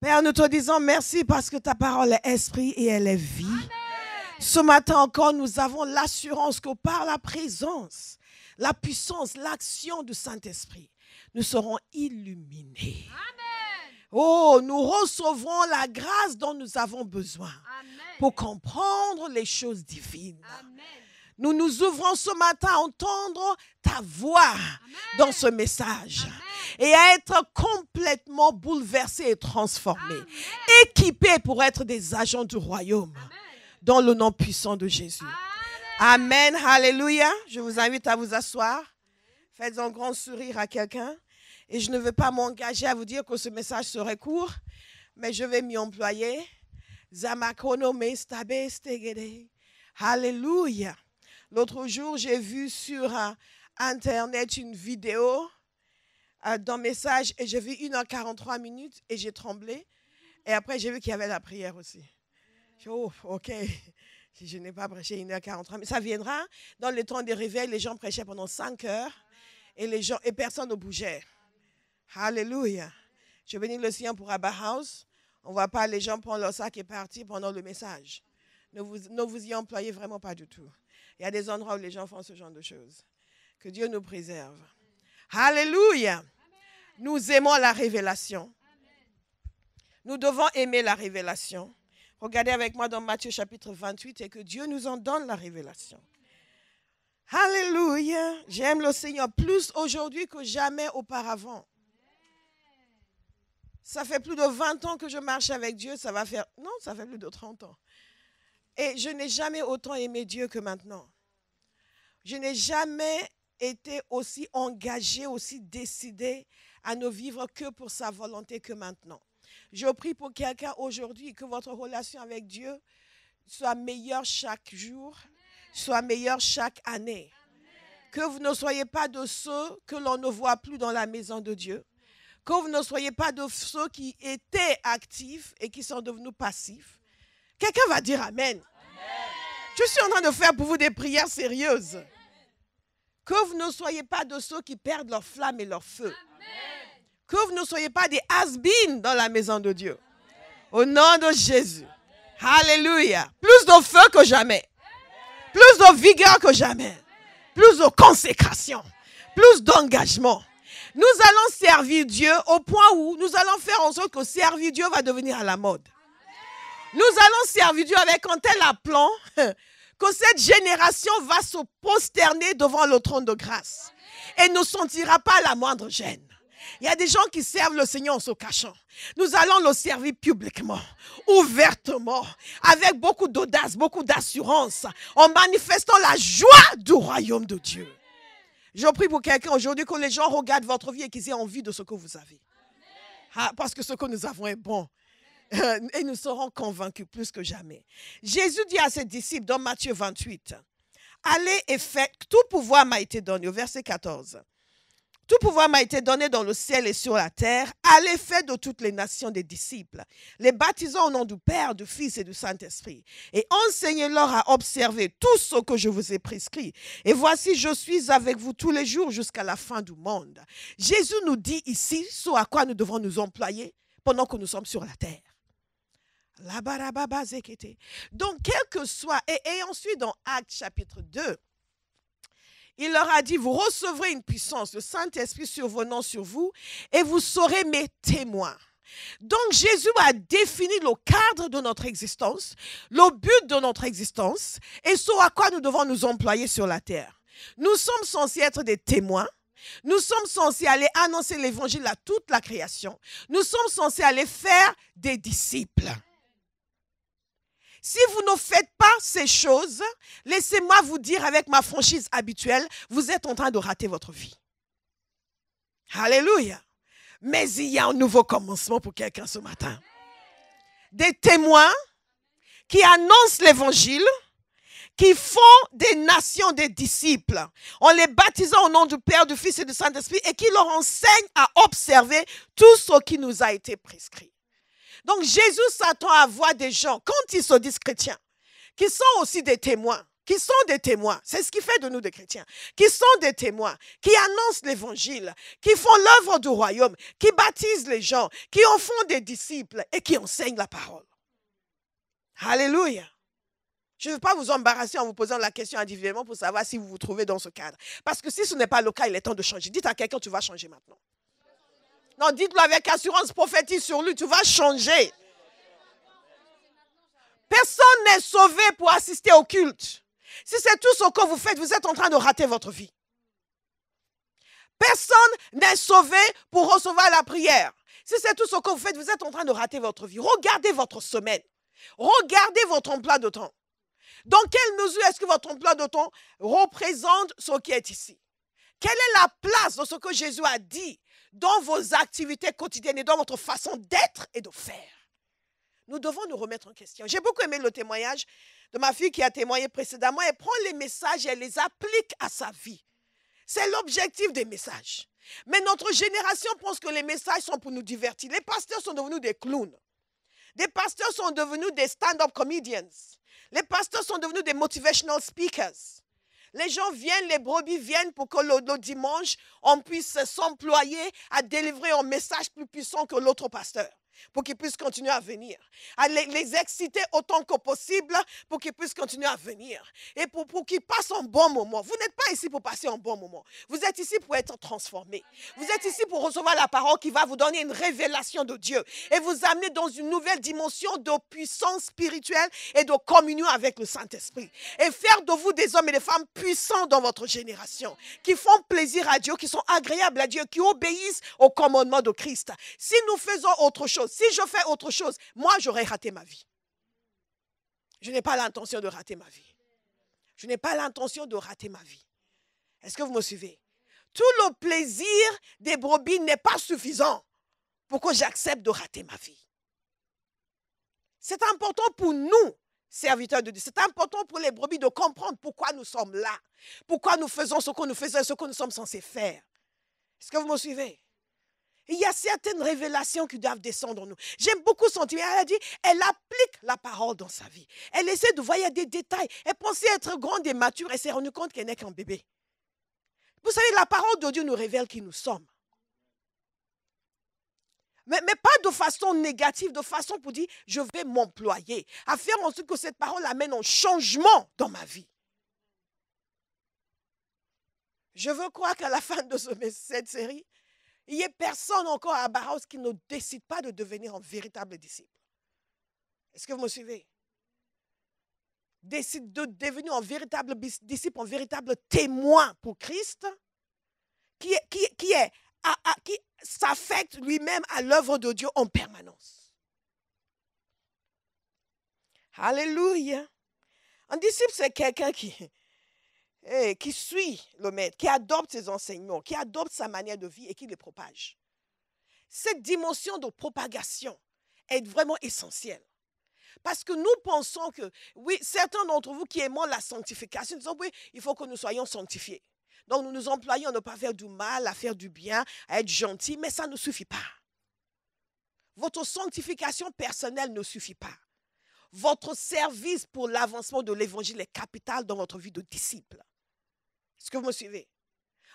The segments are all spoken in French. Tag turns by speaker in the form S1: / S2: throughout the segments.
S1: Père, nous te disons merci parce que ta parole est esprit et elle est vie.
S2: Amen.
S1: Ce matin encore, nous avons l'assurance que par la présence, la puissance, l'action du Saint-Esprit, nous serons illuminés.
S2: Amen.
S1: Oh, nous recevrons la grâce dont nous avons besoin
S2: Amen.
S1: pour comprendre les choses divines.
S2: Amen.
S1: Nous nous ouvrons ce matin à entendre ta voix dans ce message et à être complètement bouleversés et transformés, équipés pour être des agents du royaume dans le nom puissant de Jésus. Amen. Alléluia. Je vous invite à vous asseoir. Faites un grand sourire à quelqu'un. Et je ne veux pas m'engager à vous dire que ce message serait court, mais je vais m'y employer. Alléluia. L'autre jour, j'ai vu sur Internet une vidéo d'un message et j'ai vu 1h43 et j'ai tremblé. Et après, j'ai vu qu'il y avait la prière aussi. J'ai dit, oh, ok, je n'ai pas prêché 1h43, mais ça viendra. Dans le temps des réveils, les gens prêchaient pendant 5 heures et personne ne bougeait. Alléluia. Je bénis le Seigneur pour Abba House. On ne voit pas les gens prendre leur sac et partir pendant le message. Ne vous y employez vraiment pas du tout. Il y a des endroits où les gens font ce genre de choses. Que Dieu nous préserve. Alléluia. Amen. Nous aimons la révélation. Amen. Nous devons aimer la révélation. Regardez avec moi dans Matthieu chapitre 28 et que Dieu nous en donne la révélation. Alléluia. J'aime le Seigneur plus aujourd'hui que jamais auparavant. Ça fait plus de 20 ans que je marche avec Dieu. Ça fait plus de 30 ans. Et je n'ai jamais autant aimé Dieu que maintenant. Je n'ai jamais été aussi engagée, aussi décidée à ne vivre que pour sa volonté que maintenant. Je prie pour quelqu'un aujourd'hui que votre relation avec Dieu soit meilleure chaque jour, soit meilleure chaque année. Que vous ne soyez pas de ceux que l'on ne voit plus dans la maison de Dieu. Que vous ne soyez pas de ceux qui étaient actifs et qui sont devenus passifs. Quelqu'un va dire Amen. Je suis en train de faire pour vous des prières sérieuses. Que vous ne soyez pas de ceux qui perdent leur flamme et leur feu. Que vous ne soyez pas des has-been dans la maison de Dieu. Au nom de Jésus. Alléluia. Plus de feu que jamais. Plus de vigueur que jamais. Plus de consécration. Plus d'engagement. Nous allons servir Dieu au point où nous allons faire en sorte que servir Dieu va devenir à la mode. Nous allons servir Dieu avec un tel aplomb que cette génération va se prosterner devant le trône de grâce et ne sentira pas la moindre gêne. Il y a des gens qui servent le Seigneur en se cachant. Nous allons le servir publiquement, ouvertement, avec beaucoup d'audace, beaucoup d'assurance, en manifestant la joie du royaume de Dieu. Je prie pour quelqu'un aujourd'hui que les gens regardent votre vie et qu'ils aient envie de ce que vous avez. Parce que ce que nous avons est bon. Et nous serons convaincus plus que jamais. Jésus dit à ses disciples dans Matthieu 28, « Allez et faites, tout pouvoir m'a été donné. » Au verset 14. « Tout pouvoir m'a été donné dans le ciel et sur la terre. Allez, faites de toutes les nations des disciples, les baptisant au nom du Père, du Fils et du Saint-Esprit. Et enseignez-leur à observer tout ce que je vous ai prescrit. Et voici, je suis avec vous tous les jours jusqu'à la fin du monde. » Jésus nous dit ici ce à quoi nous devons nous employer pendant que nous sommes sur la terre. Donc, quel que soit, et ensuite dans Actes chapitre 2, il leur a dit, vous recevrez une puissance, le Saint-Esprit survenant sur vous, et vous serez mes témoins. Donc, Jésus a défini le cadre de notre existence, le but de notre existence, et ce à quoi nous devons nous employer sur la terre. Nous sommes censés être des témoins. Nous sommes censés aller annoncer l'évangile à toute la création. Nous sommes censés aller faire des disciples. Si vous ne faites pas ces choses, laissez-moi vous dire avec ma franchise habituelle, vous êtes en train de rater votre vie. Alléluia. Mais il y a un nouveau commencement pour quelqu'un ce matin. Des témoins qui annoncent l'évangile, qui font des nations des disciples, en les baptisant au nom du Père, du Fils et du Saint-Esprit, et qui leur enseignent à observer tout ce qui nous a été prescrit. Donc Jésus s'attend à voir des gens, quand ils se disent chrétiens, qui sont aussi des témoins, qui sont des témoins. C'est ce qui fait de nous des chrétiens. Qui sont des témoins, qui annoncent l'évangile, qui font l'œuvre du royaume, qui baptisent les gens, qui en font des disciples et qui enseignent la parole. Alléluia. Je ne veux pas vous embarrasser en vous posant la question individuellement pour savoir si vous vous trouvez dans ce cadre. Parce que si ce n'est pas le cas, il est temps de changer. Dites à quelqu'un, tu vas changer maintenant. Non, dites-le avec assurance prophétique sur lui, tu vas changer. Personne n'est sauvé pour assister au culte. Si c'est tout ce que vous faites, vous êtes en train de rater votre vie. Personne n'est sauvé pour recevoir la prière. Si c'est tout ce que vous faites, vous êtes en train de rater votre vie. Regardez votre semaine. Regardez votre emploi de temps. Dans quelle mesure est-ce que votre emploi de temps représente ce qui est ici? Quelle est la place de ce que Jésus a dit dans vos activités quotidiennes et dans votre façon d'être et de faire? Nous devons nous remettre en question. J'ai beaucoup aimé le témoignage de ma fille qui a témoigné précédemment. Elle prend les messages et elle les applique à sa vie. C'est l'objectif des messages. Mais notre génération pense que les messages sont pour nous divertir. Les pasteurs sont devenus des clowns. Des pasteurs sont devenus des stand-up comedians. Les pasteurs sont devenus des motivational speakers. Les gens viennent, les brebis viennent pour que le dimanche, on puisse s'employer à délivrer un message plus puissant que l'autre pasteur, pour qu'ils puissent continuer à venir. À les exciter autant que possible pour qu'ils puissent continuer à venir. Et pour qu'ils passent un bon moment. Vous n'êtes pas ici pour passer un bon moment. Vous êtes ici pour être transformé. Vous êtes ici pour recevoir la parole qui va vous donner une révélation de Dieu et vous amener dans une nouvelle dimension de puissance spirituelle et de communion avec le Saint-Esprit. Et faire de vous des hommes et des femmes puissants dans votre génération, qui font plaisir à Dieu, qui sont agréables à Dieu, qui obéissent au commandement de Christ. Si nous faisons autre chose, si je fais autre chose, moi, j'aurais raté ma vie. Je n'ai pas l'intention de rater ma vie. Je n'ai pas l'intention de rater ma vie. Est-ce que vous me suivez? Tout le plaisir des brebis n'est pas suffisant pour que j'accepte de rater ma vie. C'est important pour nous, serviteurs de Dieu. C'est important pour les brebis de comprendre pourquoi nous sommes là. Pourquoi nous faisons ce que nous faisons et ce que nous sommes censés faire. Est-ce que vous me suivez? Il y a certaines révélations qui doivent descendre en nous. J'aime beaucoup son témoignage. Elle a dit, elle applique la parole dans sa vie. Elle essaie de voir, il y a des détails. Elle pensait être grande et mature. Elle s'est rendue compte qu'elle n'est qu'un bébé. Vous savez, la parole de Dieu nous révèle qui nous sommes. Mais pas de façon négative, de façon pour dire, je vais m'employer à faire en sorte que cette parole amène un changement dans ma vie. Je veux croire qu'à la fin de cette série, il n'y a personne encore à Barros qui ne décide pas de devenir un véritable disciple. Est-ce que vous me suivez? Décide de devenir un véritable disciple, un véritable témoin pour Christ, qui s'affecte lui-même à l'œuvre de Dieu en permanence. Alléluia. Un disciple, c'est quelqu'un qui suit le maître, qui adopte ses enseignements, qui adopte sa manière de vie et qui les propage. Cette dimension de propagation est vraiment essentielle. Parce que nous pensons que, oui, certains d'entre vous qui aimons la sanctification, disons, oui, il faut que nous soyons sanctifiés. Donc nous nous employons à ne pas faire du mal, à faire du bien, à être gentils, mais ça ne suffit pas. Votre sanctification personnelle ne suffit pas. Votre service pour l'avancement de l'évangile est capital dans votre vie de disciple. Est-ce que vous me suivez?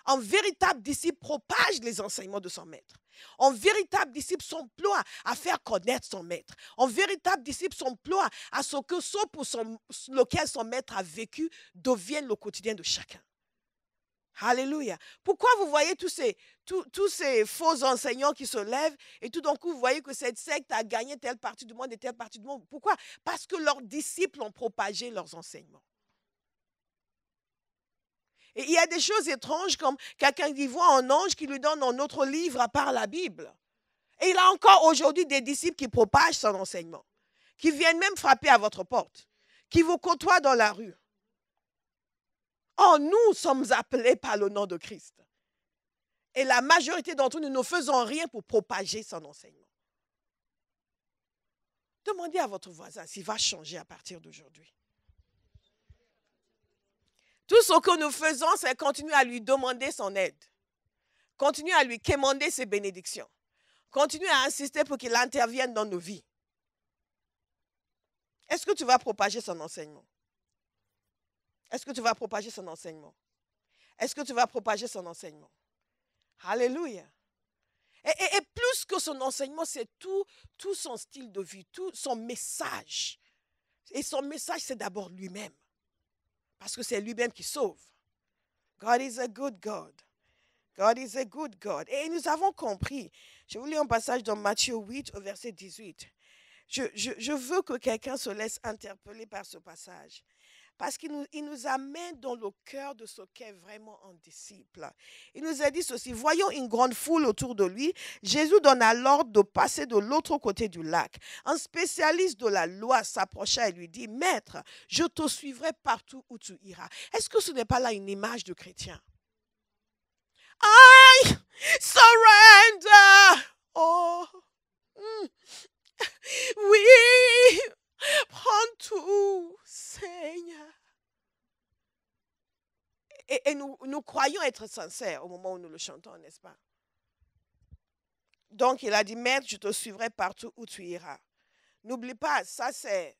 S1: Un véritable disciple propage les enseignements de son maître. Un véritable disciple s'emploie à faire connaître son maître. Un véritable disciple s'emploie à ce que ce pour lequel son maître a vécu devienne le quotidien de chacun. Alléluia. Pourquoi vous voyez tous ces faux enseignants qui se lèvent et tout d'un coup vous voyez que cette secte a gagné telle partie du monde et telle partie du monde? Pourquoi? Parce que leurs disciples ont propagé leurs enseignements. Et il y a des choses étranges comme quelqu'un qui voit un ange qui lui donne un autre livre à part la Bible. Et il a encore aujourd'hui des disciples qui propagent son enseignement, qui viennent même frapper à votre porte, qui vous côtoient dans la rue. Oh, nous sommes appelés par le nom de Christ. Et la majorité d'entre nous ne faisons rien pour propager son enseignement. Demandez à votre voisin s'il va changer à partir d'aujourd'hui. Tout ce que nous faisons, c'est continuer à lui demander son aide. Continuer à lui quémander ses bénédictions. Continuer à insister pour qu'il intervienne dans nos vies. Est-ce que tu vas propager son enseignement? Est-ce que tu vas propager son enseignement? Est-ce que tu vas propager son enseignement? Alléluia. Et plus que son enseignement, c'est tout son style de vie, tout son message. Et son message, c'est d'abord lui-même. Parce que c'est lui-même qui sauve. God is a good God. God is a good God. Et nous avons compris. Je vous lis un passage dans Matthieu 8 au verset 18. Je veux que quelqu'un se laisse interpeller par ce passage. Parce qu'il nous amène dans le cœur de ce qu'est vraiment un disciple. Il nous a dit ceci: voyant une grande foule autour de lui, Jésus donna l'ordre de passer de l'autre côté du lac. Un spécialiste de la loi s'approcha et lui dit: Maître, je te suivrai partout où tu iras. Est-ce que ce n'est pas là une image de chrétien? I surrender. Oh, oui, prends tout, Seigneur. Et nous croyons être sincères au moment où nous le chantons, n'est-ce pas? Donc, il a dit: Maître, je te suivrai partout où tu iras. N'oublie pas, ça c'est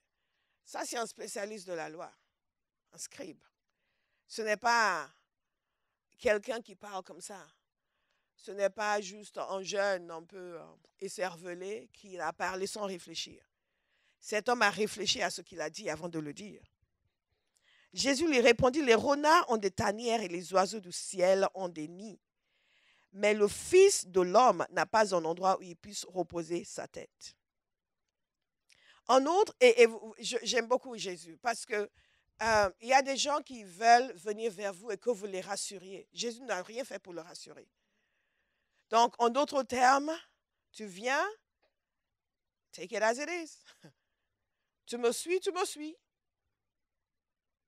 S1: un spécialiste de la loi, un scribe. Ce n'est pas quelqu'un qui parle comme ça. Ce n'est pas juste un jeune un peu écervelé qui a parlé sans réfléchir. Cet homme a réfléchi à ce qu'il a dit avant de le dire. Jésus lui répondit: les renards ont des tanières et les oiseaux du ciel ont des nids. Mais le Fils de l'homme n'a pas un endroit où il puisse reposer sa tête. En outre, j'aime beaucoup Jésus parce que il y a des gens qui veulent venir vers vous et que vous les rassuriez. Jésus n'a rien fait pour le rassurer. Donc, en d'autres termes, tu viens, take it as it is. Tu me suis, tu me suis.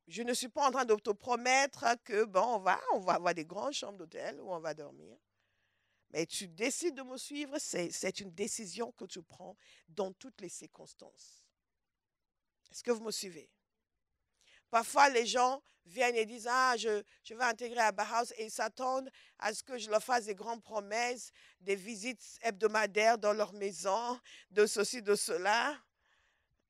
S1: Je ne suis pas en train de te promettre que, bon, on va avoir des grandes chambres d'hôtel où on va dormir. Mais tu décides de me suivre, c'est une décision que tu prends dans toutes les circonstances. Est-ce que vous me suivez? Parfois, les gens viennent et disent: ah, je vais intégrer à Bauhaus, et ils s'attendent à ce que je leur fasse des grandes promesses, des visites hebdomadaires dans leur maison, de ceci, de cela.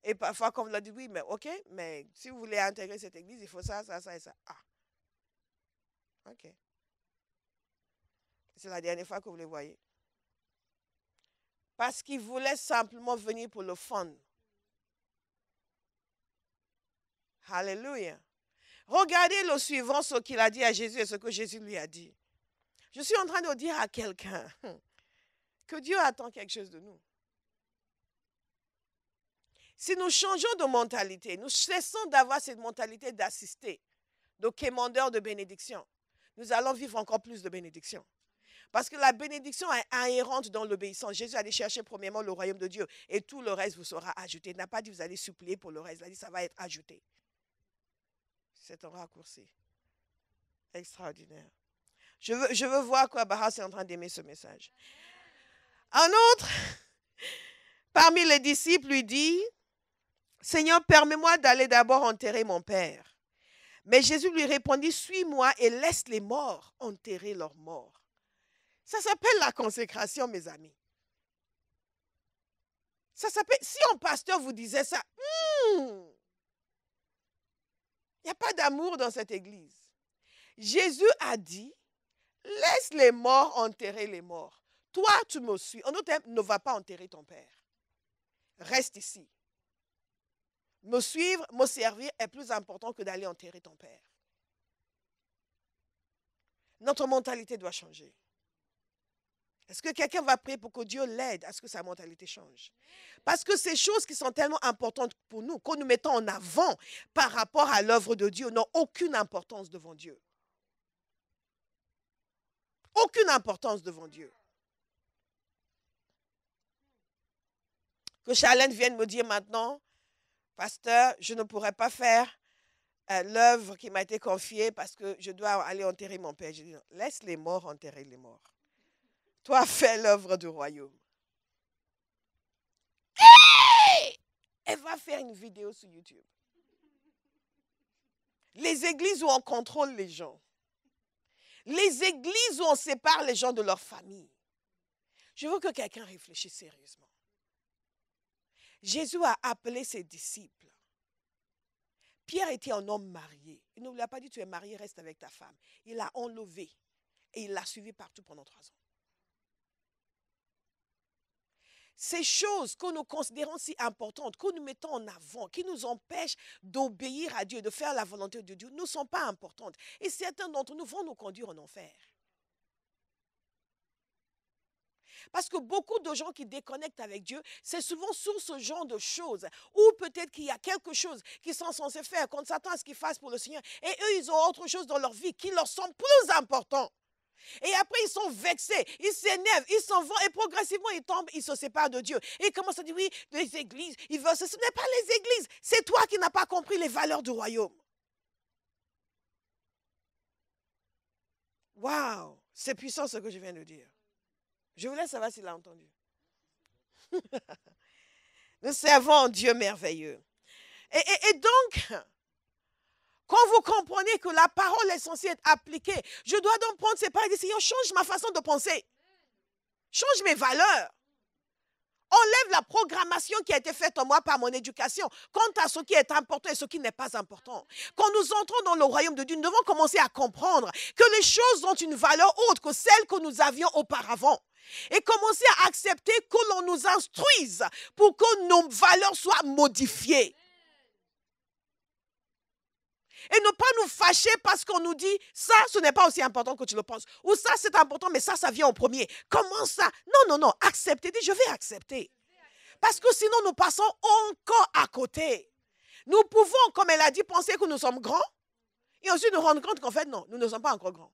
S1: Et parfois, comme on leur dit: oui, mais ok, mais si vous voulez intégrer cette église, il faut ça, ça, ça et ça. Ah, ok. C'est la dernière fois que vous les voyez. Parce qu'ils voulaient simplement venir pour le fun. Alléluia. Regardez le suivant, ce qu'il a dit à Jésus et ce que Jésus lui a dit. Je suis en train de dire à quelqu'un que Dieu attend quelque chose de nous. Si nous changeons de mentalité, nous cessons d'avoir cette mentalité d'assister, de quémandeur de bénédiction, nous allons vivre encore plus de bénédiction. Parce que la bénédiction est inhérente dans l'obéissance. Jésus allait chercher premièrement le royaume de Dieu et tout le reste vous sera ajouté. Il n'a pas dit vous allez supplier pour le reste. Il a dit ça va être ajouté. C'est un raccourci. Extraordinaire. Je veux voir quoi Bauhaus est en train d'aimer ce message. Un autre, parmi les disciples, lui dit: Seigneur, permets-moi d'aller d'abord enterrer mon père. Mais Jésus lui répondit: suis-moi et laisse les morts enterrer leurs morts. Ça s'appelle la consécration, mes amis. Ça s'appelle, si un pasteur vous disait ça, il n'y a pas d'amour dans cette église. Jésus a dit: laisse les morts enterrer les morts. Toi, tu me suis. En d'autres termes, ne va pas enterrer ton père. Reste ici. Me suivre, me servir est plus important que d'aller enterrer ton père. Notre mentalité doit changer. Est-ce que quelqu'un va prier pour que Dieu l'aide à ce que sa mentalité change? Parce que ces choses qui sont tellement importantes pour nous, que nous mettons en avant par rapport à l'œuvre de Dieu, n'ont aucune importance devant Dieu. Aucune importance devant Dieu. Que Charlène vienne me dire maintenant: pasteur, je ne pourrais pas faire l'œuvre qui m'a été confiée parce que je dois aller enterrer mon père. Je dis: non, laisse les morts enterrer les morts. Toi, fais l'œuvre du royaume. Hey! Elle va faire une vidéo sur YouTube. Les églises où on contrôle les gens. Les églises où on sépare les gens de leur famille. Je veux que quelqu'un réfléchisse sérieusement. Jésus a appelé ses disciples. Pierre était un homme marié. Il ne lui a pas dit, tu es marié, reste avec ta femme. Il l'a enlevé et il l'a suivi partout pendant 3 ans. Ces choses que nous considérons si importantes, que nous mettons en avant, qui nous empêchent d'obéir à Dieu, de faire la volonté de Dieu, ne sont pas importantes. Et certains d'entre nous vont nous conduire en enfer. Parce que beaucoup de gens qui déconnectent avec Dieu, c'est souvent sur ce genre de choses. Ou peut-être qu'il y a quelque chose qu'ils sont censés faire, qu'on s'attend à ce qu'ils fassent pour le Seigneur. Et eux, ils ont autre chose dans leur vie qui leur semble plus important. Et après, ils sont vexés, ils s'énervent, ils s'en vont et progressivement, ils tombent, ils se séparent de Dieu. Et ils commencent à dire, oui, les églises, ils veulent... Ce n'est pas les églises, c'est toi qui n'as pas compris les valeurs du royaume. Waouh, c'est puissant ce que je viens de dire. Je vous laisse savoir s'il a entendu. Nous servons un Dieu merveilleux. Et donc... Quand vous comprenez que la parole est censée être appliquée, je dois donc prendre ces paroles et dire, Seigneur, change ma façon de penser. Change mes valeurs. Enlève la programmation qui a été faite en moi par mon éducation quant à ce qui est important et ce qui n'est pas important. Quand nous entrons dans le royaume de Dieu, nous devons commencer à comprendre que les choses ont une valeur autre que celle que nous avions auparavant. Et commencer à accepter que l'on nous instruise pour que nos valeurs soient modifiées. Et ne pas nous fâcher parce qu'on nous dit, ça, ce n'est pas aussi important que tu le penses. Ou ça, c'est important, mais ça vient au premier. Comment ça? Non, acceptez. Dis, je vais accepter. Parce que sinon, nous passons encore à côté. Nous pouvons, comme elle a dit, penser que nous sommes grands. Et ensuite nous rendre compte qu'en fait, non, nous ne sommes pas encore grands.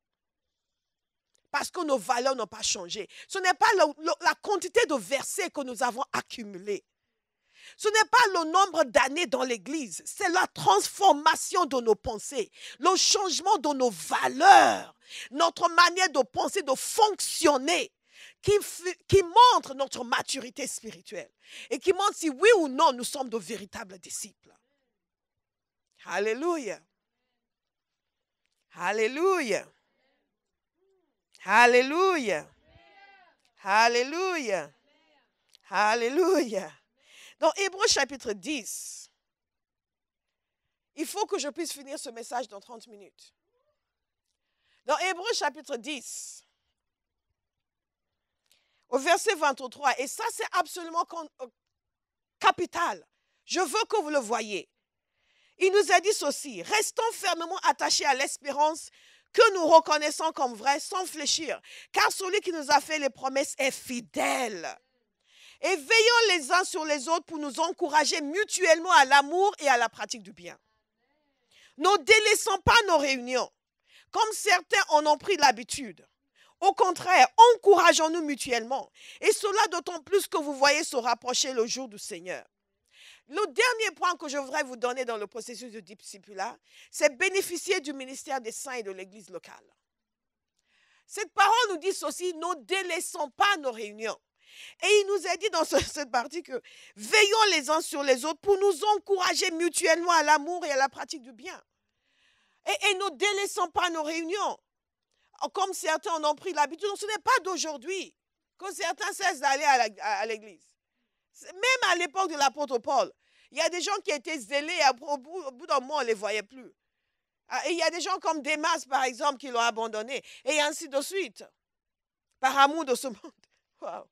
S1: Parce que nos valeurs n'ont pas changé. Ce n'est pas la quantité de versets que nous avons accumulés. Ce n'est pas le nombre d'années dans l'Église, c'est la transformation de nos pensées, le changement de nos valeurs, notre manière de penser, de fonctionner, qui montre notre maturité spirituelle et qui montre si oui ou non nous sommes de véritables disciples. Alléluia. Alléluia. Alléluia. Alléluia. Alléluia. Dans Hébreux chapitre 10, il faut que je puisse finir ce message dans 30 minutes. Dans Hébreux chapitre 10, au verset 23, et ça c'est absolument capital. Je veux que vous le voyez. Il nous a dit ceci, restons fermement attachés à l'espérance que nous reconnaissons comme vraie sans fléchir, car celui qui nous a fait les promesses est fidèle. Et veillons les uns sur les autres pour nous encourager mutuellement à l'amour et à la pratique du bien. Ne délaissons pas nos réunions, comme certains en ont pris l'habitude. Au contraire, encourageons-nous mutuellement. Et cela d'autant plus que vous voyez se rapprocher le jour du Seigneur. Le dernier point que je voudrais vous donner dans le processus de discipulat, c'est bénéficier du ministère des saints et de l'Église locale. Cette parole nous dit ceci, ne délaissons pas nos réunions. Et il nous a dit dans cette partie que veillons les uns sur les autres pour nous encourager mutuellement à l'amour et à la pratique du bien. Et ne délaissons pas nos réunions, comme certains en ont pris l'habitude. Ce n'est pas d'aujourd'hui que certains cessent d'aller à l'église. Même à l'époque de l'apôtre Paul, il y a des gens qui étaient zélés et au bout d'un moment, on ne les voyait plus. Et il y a des gens comme Démas, par exemple, qui l'ont abandonné. Et ainsi de suite. Par amour de ce monde. Wow.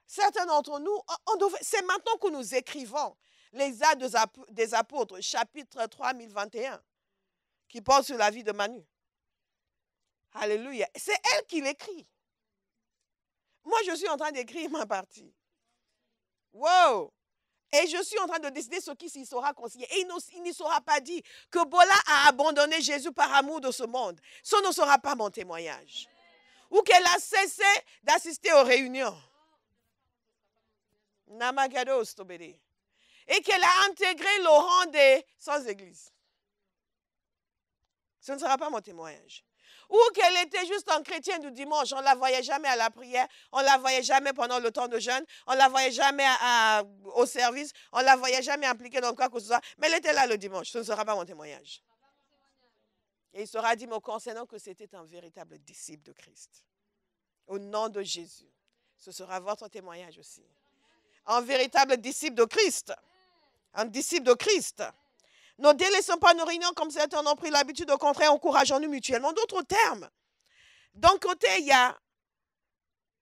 S1: Certains d'entre nous, c'est maintenant que nous écrivons les Actes des Apôtres, chapitre 3021, qui porte sur la vie de Manu. Alléluia. C'est elle qui l'écrit. Moi, je suis en train d'écrire ma partie. Wow! Et je suis en train de décider ce qui s'y sera consigné. Et il ne sera pas dit que Bola a abandonné Jésus par amour de ce monde. Ce ne sera pas mon témoignage. Ou qu'elle a cessé d'assister aux réunions. Et qu'elle a intégré le rang des sans-église. Ce ne sera pas mon témoignage. Ou qu'elle était juste un chrétien du dimanche. On ne la voyait jamais à la prière. On ne la voyait jamais pendant le temps de jeûne. On ne la voyait jamais au service. On ne la voyait jamais impliquée dans quoi que ce soit. Mais elle était là le dimanche. Ce ne sera pas mon témoignage. Et il sera dit me concernant que c'était un véritable disciple de Christ. Au nom de Jésus. Ce sera votre témoignage aussi. Un véritable disciple de Christ. Un disciple de Christ. Ne délaissons pas nos réunions comme certains ont pris l'habitude, au contraire, encourageons-nous mutuellement. D'autres termes. D'un côté, il y a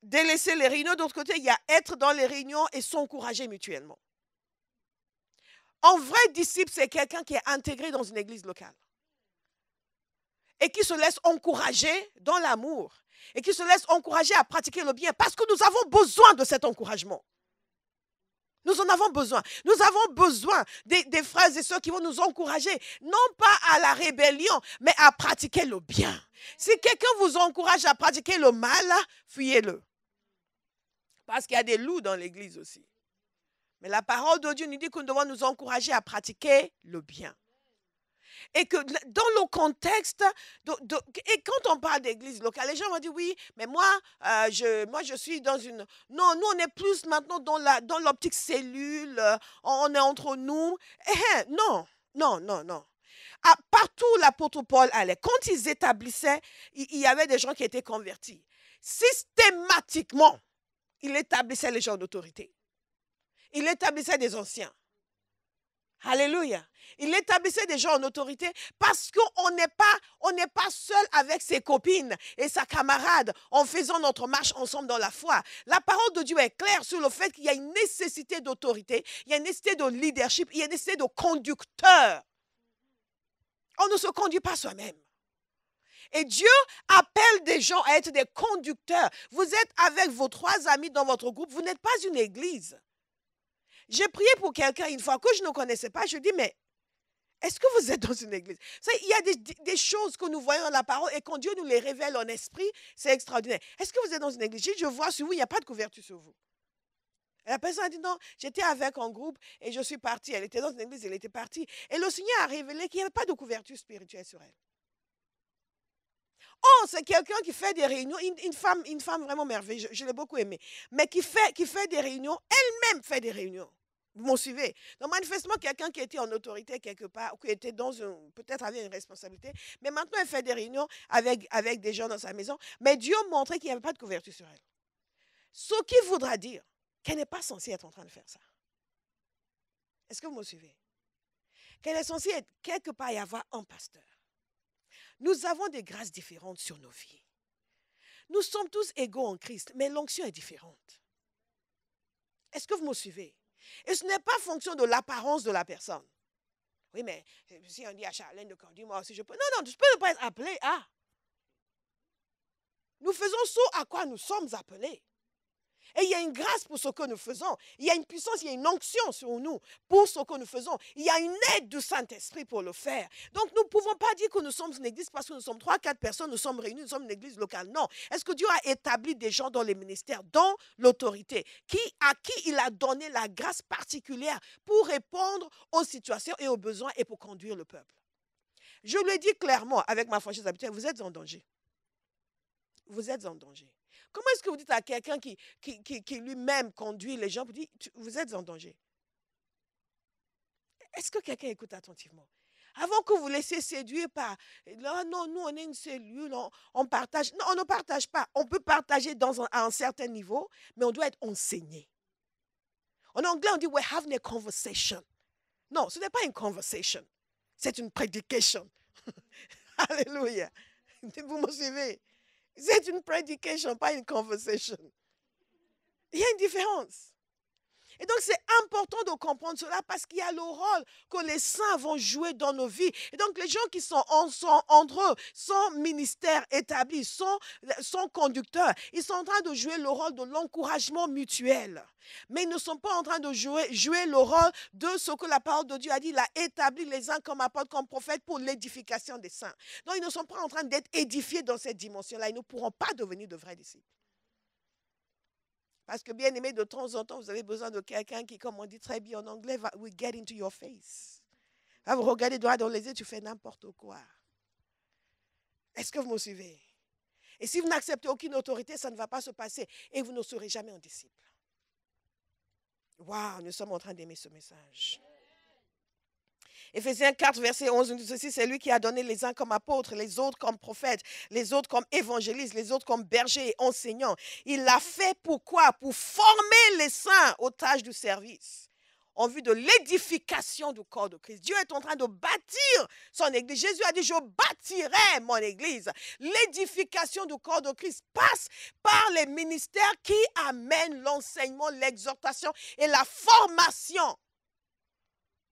S1: délaisser les réunions, d'autre côté, il y a être dans les réunions et s'encourager mutuellement. Un vrai disciple, c'est quelqu'un qui est intégré dans une église locale et qui se laisse encourager dans l'amour et qui se laisse encourager à pratiquer le bien parce que nous avons besoin de cet encouragement. Nous en avons besoin. Nous avons besoin des frères et sœurs qui vont nous encourager, non pas à la rébellion, mais à pratiquer le bien. Si quelqu'un vous encourage à pratiquer le mal, fuyez-le. Parce qu'il y a des loups dans l'église aussi. Mais la parole de Dieu nous dit que nous devons nous encourager à pratiquer le bien. Et que dans le contexte, et quand on parle d'église locale, les gens vont dire oui, mais moi je suis dans une... Non, nous on est plus maintenant dans l'optique cellule, on est entre nous. Non. Partout l'apôtre Paul allait, quand ils établissaient, il y avait des gens qui étaient convertis. Systématiquement, il établissait les gens d'autorité. Il établissait des anciens. Alléluia. Il établissait des gens en autorité parce qu'on n'est pas seul avec ses copines et sa camarade en faisant notre marche ensemble dans la foi. La parole de Dieu est claire sur le fait qu'il y a une nécessité d'autorité, il y a une nécessité de leadership, il y a une nécessité de conducteur. On ne se conduit pas soi-même. Et Dieu appelle des gens à être des conducteurs. Vous êtes avec vos 3 amis dans votre groupe, vous n'êtes pas une église. J'ai prié pour quelqu'un une fois que je ne connaissais pas. Je dis, mais est-ce que vous êtes dans une église? Il y a des choses que nous voyons dans la parole et quand Dieu nous les révèle en esprit, c'est extraordinaire. Est-ce que vous êtes dans une église? Je vois sur vous, il n'y a pas de couverture sur vous. Et la personne a dit, non, j'étais avec un groupe et je suis partie. Elle était dans une église, elle était partie. Et le Seigneur a révélé qu'il n'y avait pas de couverture spirituelle sur elle. Oh, c'est quelqu'un qui fait des réunions, une femme vraiment merveilleuse, je l'ai beaucoup aimée, mais qui fait des réunions, elle-même fait des réunions. Vous m'en suivez? Donc, manifestement, quelqu'un qui était en autorité quelque part, qui était peut-être avait une responsabilité, mais maintenant, elle fait des réunions avec des gens dans sa maison, mais Dieu montrait qu'il n'y avait pas de couverture sur elle. Ce qui voudra dire qu'elle n'est pas censée être en train de faire ça. Est-ce que vous me suivez? Qu'elle est censée être quelque part y avoir un pasteur. Nous avons des grâces différentes sur nos vies. Nous sommes tous égaux en Christ, mais l'onction est différente. Est-ce que vous me suivez? Et ce n'est pas fonction de l'apparence de la personne. Oui, mais si on dit à Charlène de conduire, moi aussi je peux. Non, tu peux ne pas être appelé à. Nous faisons ce à quoi nous sommes appelés. Et il y a une grâce pour ce que nous faisons. Il y a une puissance, il y a une onction sur nous pour ce que nous faisons. Il y a une aide du Saint-Esprit pour le faire. Donc, nous ne pouvons pas dire que nous sommes une église parce que nous sommes 3-4 personnes, nous sommes réunis, nous sommes une église locale. Non. Est-ce que Dieu a établi des gens dans les ministères, dans l'autorité, à qui il a donné la grâce particulière pour répondre aux situations et aux besoins et pour conduire le peuple? Je le dis clairement avec ma franchise habituelle, vous êtes en danger. Vous êtes en danger. Comment est-ce que vous dites à quelqu'un qui lui-même conduit les gens, vous dites, vous êtes en danger? Est-ce que quelqu'un écoute attentivement? Avant que vous laissiez séduire par, non, nous on est une cellule, on partage. Non, on ne partage pas. On peut partager à un certain niveau, mais on doit être enseigné. En anglais, on dit, we're having a conversation. Non, ce n'est pas une conversation. C'est une predication. Alléluia. Vous me suivez? C'est une prédication, pas une conversation. Il y a une différence. Et donc, c'est important de comprendre cela parce qu'il y a le rôle que les saints vont jouer dans nos vies. Et donc, les gens qui sont entre eux, sont ministères établis, sont conducteurs, ils sont en train de jouer le rôle de l'encouragement mutuel. Mais ils ne sont pas en train de jouer le rôle de ce que la parole de Dieu a dit. Il a établi les uns comme apôtres, comme prophètes pour l'édification des saints. Donc, ils ne sont pas en train d'être édifiés dans cette dimension-là. Ils ne pourront pas devenir de vrais disciples. Parce que, bien aimé, de temps en temps, vous avez besoin de quelqu'un qui, comme on dit très bien en anglais, will get into your face. Va vous regarder droit dans les yeux, tu fais n'importe quoi. Est-ce que vous me suivez? Et si vous n'acceptez aucune autorité, ça ne va pas se passer. Et vous ne serez jamais un disciple. Waouh, nous sommes en train d'aimer ce message. Éphésiens 4, verset 11, nous dit ceci, c'est lui qui a donné les uns comme apôtres, les autres comme prophètes, les autres comme évangélistes, les autres comme bergers et enseignants. Il l'a fait pourquoi? Pour former les saints aux tâches du service. en vue de l'édification du corps de Christ. Dieu est en train de bâtir son église. Jésus a dit, je bâtirai mon église. L'édification du corps de Christ passe par les ministères qui amènent l'enseignement, l'exhortation et la formation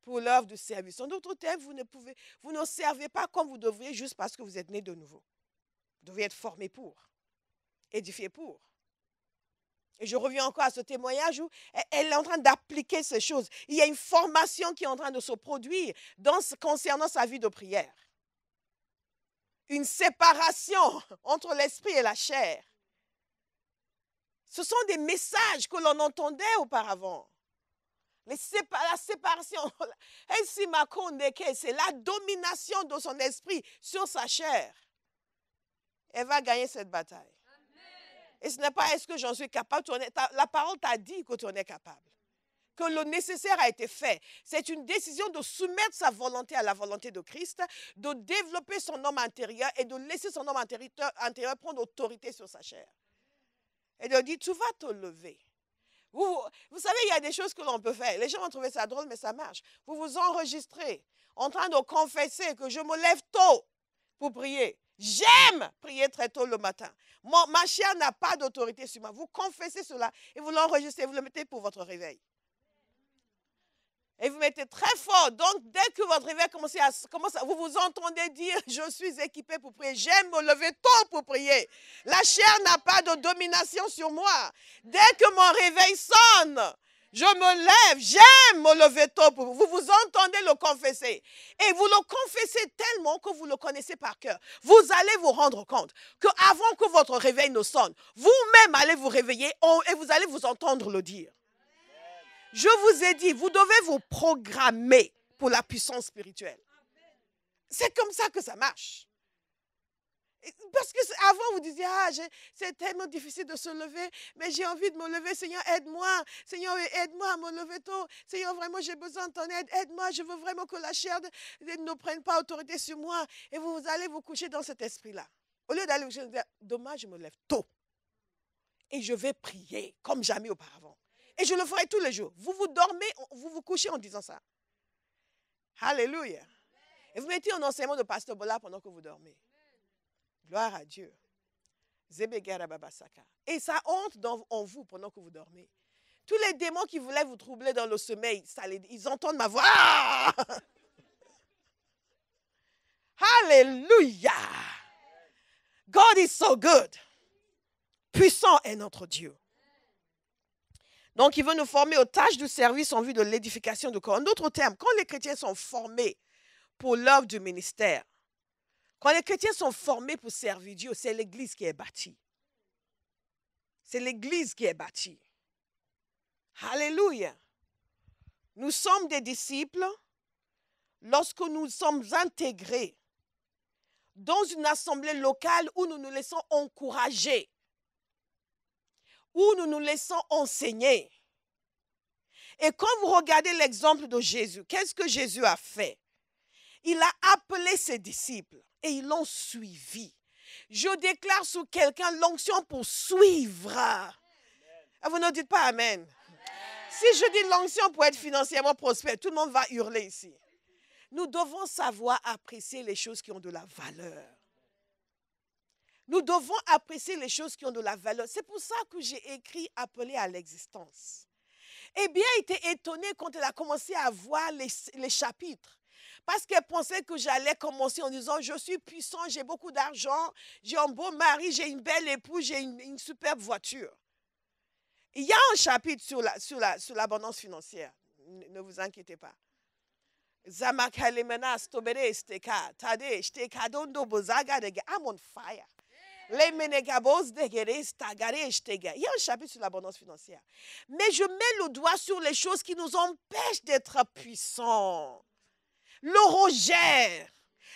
S1: pour l'œuvre du service. En d'autres termes, vous ne servez pas comme vous devriez juste parce que vous êtes né de nouveau. Vous devez être formé pour, édifié pour. Et je reviens encore à ce témoignage où elle est en train d'appliquer ces choses. Il y a une formation qui est en train de se produire concernant sa vie de prière. Une séparation entre l'esprit et la chair. Ce sont des messages que l'on entendait auparavant. La séparation, c'est la domination de son esprit sur sa chair. Elle va gagner cette bataille. Et ce n'est pas est-ce que j'en suis capable. La parole t'a dit que tu en es capable. Que le nécessaire a été fait. C'est une décision de soumettre sa volonté à la volonté de Christ, de développer son homme intérieur et de laisser son homme intérieur prendre autorité sur sa chair. Et de dire, tu vas te lever. Vous savez, il y a des choses que l'on peut faire. Les gens vont trouver ça drôle, mais ça marche. Vous vous enregistrez en train de confesser que je me lève tôt pour prier. J'aime prier très tôt le matin. Ma chair n'a pas d'autorité sur moi. Vous confessez cela et vous l'enregistrez, vous le mettez pour votre réveil. Et vous mettez très fort. Donc, dès que votre réveil commence, vous vous entendez dire, je suis équipé pour prier. J'aime me lever tôt pour prier. La chair n'a pas de domination sur moi. Dès que mon réveil sonne, je me lève, j'aime me lever tôt. Vous vous entendez le confesser. Et vous le confessez tellement que vous le connaissez par cœur. Vous allez vous rendre compte qu'avant que votre réveil ne sonne, vous-même allez vous réveiller et vous allez vous entendre le dire. Je vous ai dit, vous devez vous programmer pour la puissance spirituelle. C'est comme ça que ça marche. Parce qu'avant, vous disiez, c'est tellement difficile de se lever, mais j'ai envie de me lever. Seigneur, aide-moi. Seigneur, aide-moi à me lever tôt. Seigneur, vraiment, j'ai besoin de ton aide. Aide-moi, je veux vraiment que la chair ne prenne pas autorité sur moi. Et vous allez vous coucher dans cet esprit-là. Au lieu d'aller vous dire, demain, je me lève tôt. Et je vais prier comme jamais auparavant. Et je le ferai tous les jours. Vous vous dormez, vous vous couchez en disant ça. Alléluia. Et vous mettez un enseignement de Pasteur Bola pendant que vous dormez. Gloire à Dieu. Et ça entre en vous pendant que vous dormez. Tous les démons qui voulaient vous troubler dans le sommeil, ils entendent ma voix. Ah! Alléluia. God is so good. Puissant est notre Dieu. Donc, il veut nous former aux tâches du service en vue de l'édification du corps. En d'autres termes, quand les chrétiens sont formés pour l'œuvre du ministère, quand les chrétiens sont formés pour servir Dieu, c'est l'Église qui est bâtie. C'est l'Église qui est bâtie. Alléluia. Nous sommes des disciples lorsque nous sommes intégrés dans une assemblée locale où nous nous laissons encourager, où nous nous laissons enseigner. Et quand vous regardez l'exemple de Jésus, qu'est-ce que Jésus a fait? Il a appelé ses disciples et ils l'ont suivi. Je déclare sur quelqu'un l'onction pour suivre. Amen. Vous ne dites pas Amen. Si je dis l'onction pour être financièrement prospère, tout le monde va hurler ici. Nous devons savoir apprécier les choses qui ont de la valeur. Nous devons apprécier les choses qui ont de la valeur. C'est pour ça que j'ai écrit « Appelé à l'existence ». Et bien, elle était étonnée quand elle a commencé à voir les chapitres. Parce qu'elle pensait que j'allais commencer en disant « Je suis puissant, j'ai beaucoup d'argent, j'ai un beau mari, j'ai une belle épouse, j'ai une superbe voiture. » Il y a un chapitre sur l'abondance financière. Ne vous inquiétez pas. I'm on fire. Il y a un chapitre sur l'abondance financière. Mais je mets le doigt sur les choses qui nous empêchent d'être puissants. Le rejet,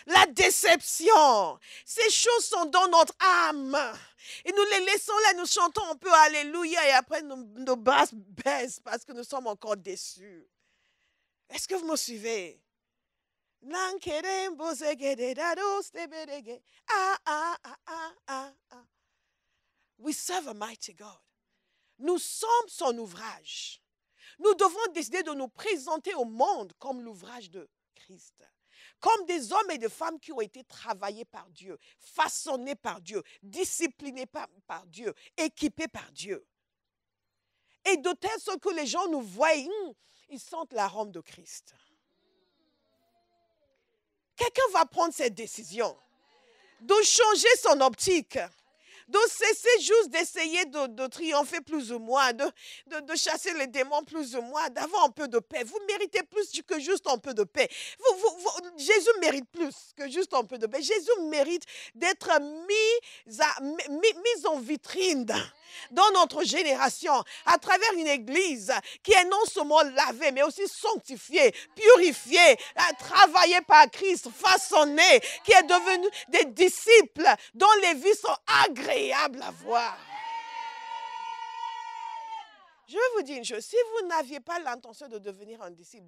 S1: la déception. Ces choses sont dans notre âme. Et nous les laissons là, nous chantons un peu Alléluia et après nos basses baissent parce que nous sommes encore déçus. Est-ce que vous me suivez? We serve a mighty God. Nous sommes son ouvrage. Nous devons décider de nous présenter au monde comme l'ouvrage de Christ. Comme des hommes et des femmes qui ont été travaillés par Dieu, façonnés par Dieu, disciplinés par Dieu, équipés par Dieu. Et de telle sorte que les gens nous voient, ils sentent l'arôme de Christ. Quelqu'un va prendre cette décision de changer son optique, de cesser juste d'essayer de triompher plus ou moins, de chasser les démons plus ou moins, d'avoir un peu de paix. Vous méritez plus que juste un peu de paix. Jésus mérite plus que juste un peu de paix. Jésus mérite d'être mis en vitrine dans notre génération, à travers une église qui est non seulement lavée, mais aussi sanctifiée, purifiée, travaillée par Christ, façonnée, qui est devenue des disciples dont les vies sont agréables à voir. Je vais vous dire une chose, si vous n'aviez pas l'intention de devenir un disciple,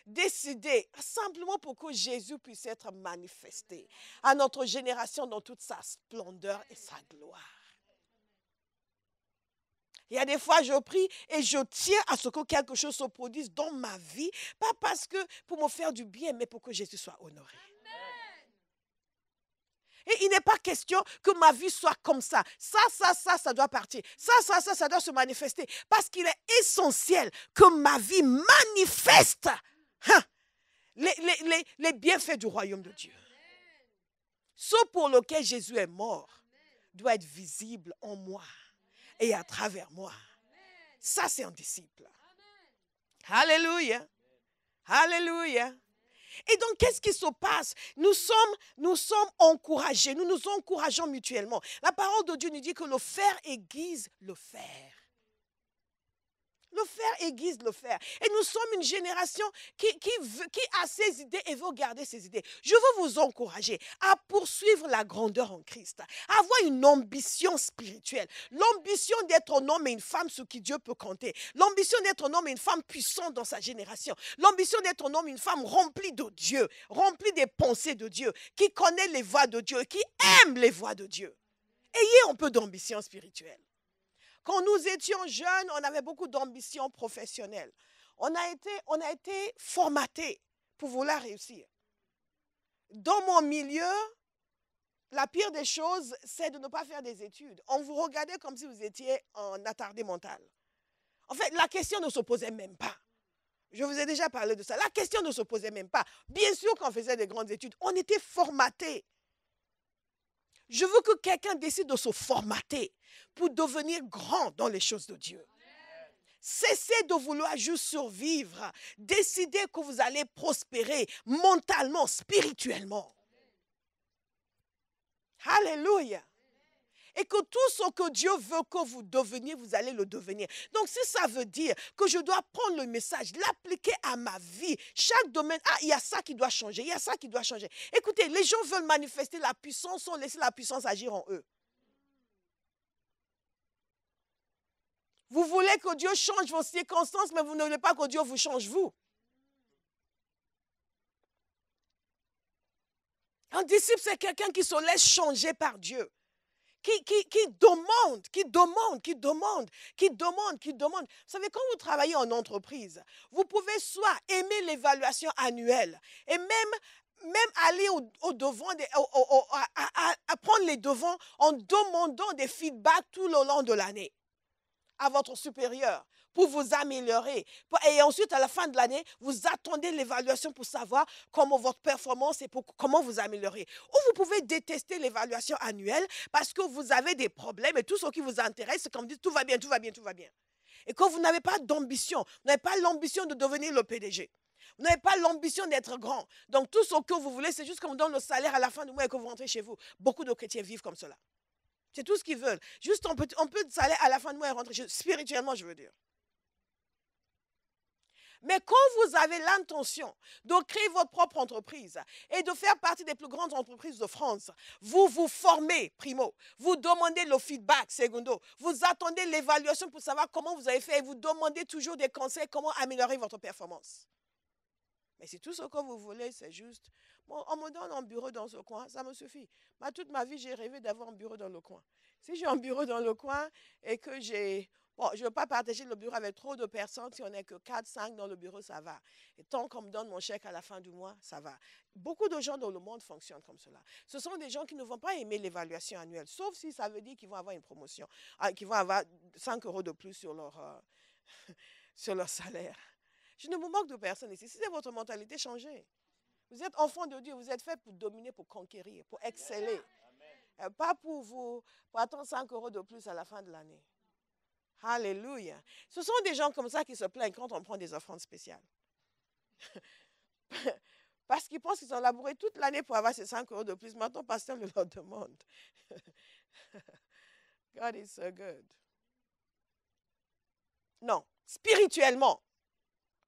S1: décidez simplement pour que Jésus puisse être manifesté à notre génération dans toute sa splendeur et sa gloire. Il y a des fois, je prie et je tiens à ce que quelque chose se produise dans ma vie, pas parce que pour me faire du bien, mais pour que Jésus soit honoré. Et il n'est pas question que ma vie soit comme ça. Ça doit partir. Ça doit se manifester. Parce qu'il est essentiel que ma vie manifeste les bienfaits du royaume de Dieu. Ce pour lequel Jésus est mort doit être visible en moi et à travers moi. Ça, c'est un disciple. Alléluia. Alléluia. Et donc, qu'est-ce qui se passe? Nous sommes encouragés, nous nous encourageons mutuellement. La parole de Dieu nous dit que le fer aiguise le fer. Le fer aiguise le fer. Et nous sommes une génération qui a ses idées et veut garder ses idées. Je veux vous encourager à poursuivre la grandeur en Christ, à avoir une ambition spirituelle, l'ambition d'être un homme et une femme sur qui Dieu peut compter, l'ambition d'être un homme et une femme puissante dans sa génération, l'ambition d'être un homme et une femme remplie de Dieu, remplie des pensées de Dieu, qui connaît les voies de Dieu, qui aime les voies de Dieu. Ayez un peu d'ambition spirituelle. Quand nous étions jeunes, on avait beaucoup d'ambition professionnelle. On a été formatés pour vouloir réussir. Dans mon milieu, la pire des choses, c'est de ne pas faire des études. On vous regardait comme si vous étiez en attardé mental. En fait, la question ne se posait même pas. Je vous ai déjà parlé de ça. La question ne se posait même pas. Bien sûr qu'on faisait des grandes études. On était formatés. Je veux que quelqu'un décide de se formater pour devenir grand dans les choses de Dieu. Cessez de vouloir juste survivre. Décidez que vous allez prospérer mentalement, spirituellement. Alléluia. Et que tout ce que Dieu veut que vous deveniez, vous allez le devenir. Donc, si ça veut dire que je dois prendre le message, l'appliquer à ma vie, chaque domaine, il y a ça qui doit changer, il y a ça qui doit changer. Écoutez, les gens veulent manifester la puissance sans laisser la puissance agir en eux. Vous voulez que Dieu change vos circonstances, mais vous ne voulez pas que Dieu vous change vous. Un disciple, c'est quelqu'un qui se laisse changer par Dieu. Qui demande. Vous savez, quand vous travaillez en entreprise, vous pouvez soit aimer l'évaluation annuelle et même aller au-devant, à prendre les devants en demandant des feedbacks tout le long de l'année à votre supérieur pour vous améliorer. Et ensuite, à la fin de l'année, vous attendez l'évaluation pour savoir comment votre performance et comment vous améliorer. Ou vous pouvez détester l'évaluation annuelle parce que vous avez des problèmes et tout ce qui vous intéresse, c'est comme dire tout va bien. Et que vous n'avez pas d'ambition, vous n'avez pas l'ambition de devenir le PDG. Vous n'avez pas l'ambition d'être grand. Donc, tout ce que vous voulez, c'est juste qu'on vous donne le salaire à la fin du mois et que vous rentrez chez vous. Beaucoup de chrétiens vivent comme cela. C'est tout ce qu'ils veulent. Juste un peu de salaire à la fin du mois et rentrer chez vous. Spirituellement, je veux dire. Mais quand vous avez l'intention de créer votre propre entreprise et de faire partie des plus grandes entreprises de France, vous vous formez, primo. Vous demandez le feedback, secondo. Vous attendez l'évaluation pour savoir comment vous avez fait et vous demandez toujours des conseils, comment améliorer votre performance. Mais si tout ce que vous voulez, c'est juste, bon, on me donne un bureau dans ce coin, ça me suffit. Toute ma vie, j'ai rêvé d'avoir un bureau dans le coin. Si j'ai un bureau dans le coin et que j'ai Bon, je ne veux pas partager le bureau avec trop de personnes. Si on n'est que 4, 5 dans le bureau, ça va. Et tant qu'on me donne mon chèque à la fin du mois, ça va. Beaucoup de gens dans le monde fonctionnent comme cela. Ce sont des gens qui ne vont pas aimer l'évaluation annuelle, sauf si ça veut dire qu'ils vont avoir une promotion, qu'ils vont avoir 5 euros de plus sur sur leur salaire. Je ne me moque de personne ici. Si c'est votre mentalité, changez. Vous êtes enfant de Dieu, vous êtes fait pour dominer, pour conquérir, pour exceller. Pas pour attendre 5 euros de plus à la fin de l'année. Alléluia. Ce sont des gens comme ça qui se plaignent quand on prend des offrandes spéciales. Parce qu'ils pensent qu'ils ont labouré toute l'année pour avoir ces 5 euros de plus. Maintenant, pasteur le leur demande. God is so good. Non, spirituellement,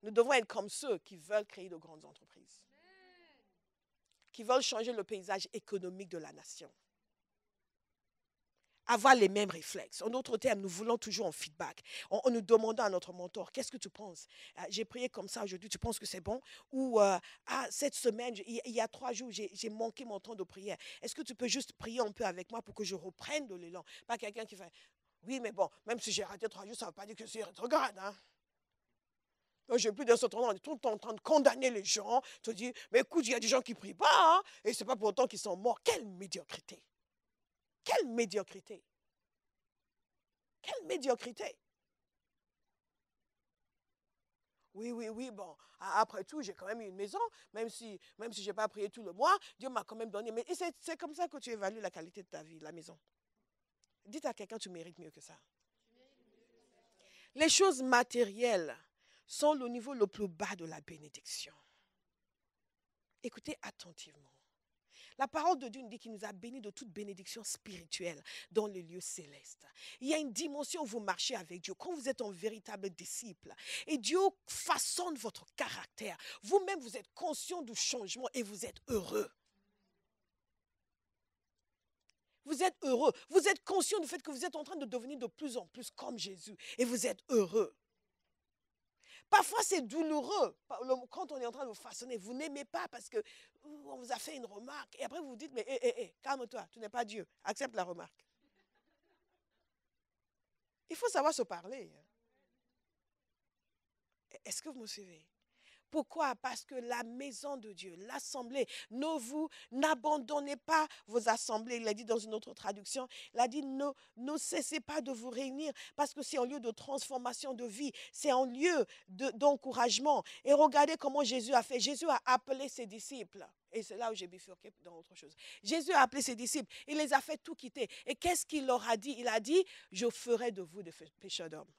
S1: nous devons être comme ceux qui veulent créer de grandes entreprises, qui veulent changer le paysage économique de la nation. Avoir les mêmes réflexes. En d'autres termes, nous voulons toujours un feedback. En nous demandant à notre mentor, qu'est-ce que tu penses? J'ai prié comme ça aujourd'hui, tu penses que c'est bon? Ou cette semaine, il y a 3 jours, j'ai manqué mon temps de prière. Est-ce que tu peux juste prier un peu avec moi pour que je reprenne de l'élan? Pas quelqu'un qui fait, oui, mais bon, même si j'ai raté 3 jours, ça ne veut pas dire que je suis rétrograde. Hein? Donc, je n'ai plus de ce temps, on est tout le temps en train de condamner les gens, te dire, mais écoute, il y a des gens qui ne prient pas, hein? Et ce n'est pas pour autant qu'ils sont morts. Quelle médiocrité! Quelle médiocrité! Quelle médiocrité! Oui, bon, après tout, j'ai quand même eu une maison, même si je n'ai pas prié tout le mois, Dieu m'a quand même donné. Mais c'est comme ça que tu évalues la qualité de ta vie, la maison. Dites à quelqu'un, tu mérites mieux que ça. Les choses matérielles sont le niveau le plus bas de la bénédiction. Écoutez attentivement. La parole de Dieu nous dit qu'il nous a bénis de toute bénédiction spirituelle dans les lieux célestes. Il y a une dimension où vous marchez avec Dieu, quand vous êtes un véritable disciple. Et Dieu façonne votre caractère. Vous-même, vous êtes conscient du changement et vous êtes heureux. Vous êtes heureux. Vous êtes conscient du fait que vous êtes en train de devenir de plus en plus comme Jésus. Et vous êtes heureux. Parfois, c'est douloureux quand on est en train de vous façonner. Vous n'aimez pas parce qu'on vous a fait une remarque. Et après, vous vous dites, mais calme-toi, tu n'es pas Dieu. Accepte la remarque. Il faut savoir se parler. Est-ce que vous me suivez? Pourquoi? Parce que la maison de Dieu, l'assemblée, n'abandonnez pas vos assemblées. Il l'a dit dans une autre traduction. Il a dit, ne cessez pas de vous réunir parce que c'est un lieu de transformation de vie. C'est un lieu d'encouragement. Et regardez comment Jésus a fait. Jésus a appelé ses disciples. Et c'est là où j'ai bifurqué dans autre chose. Jésus a appelé ses disciples. Il les a fait tout quitter. Et qu'est-ce qu'il leur a dit? Il a dit, je ferai de vous des pécheurs d'hommes.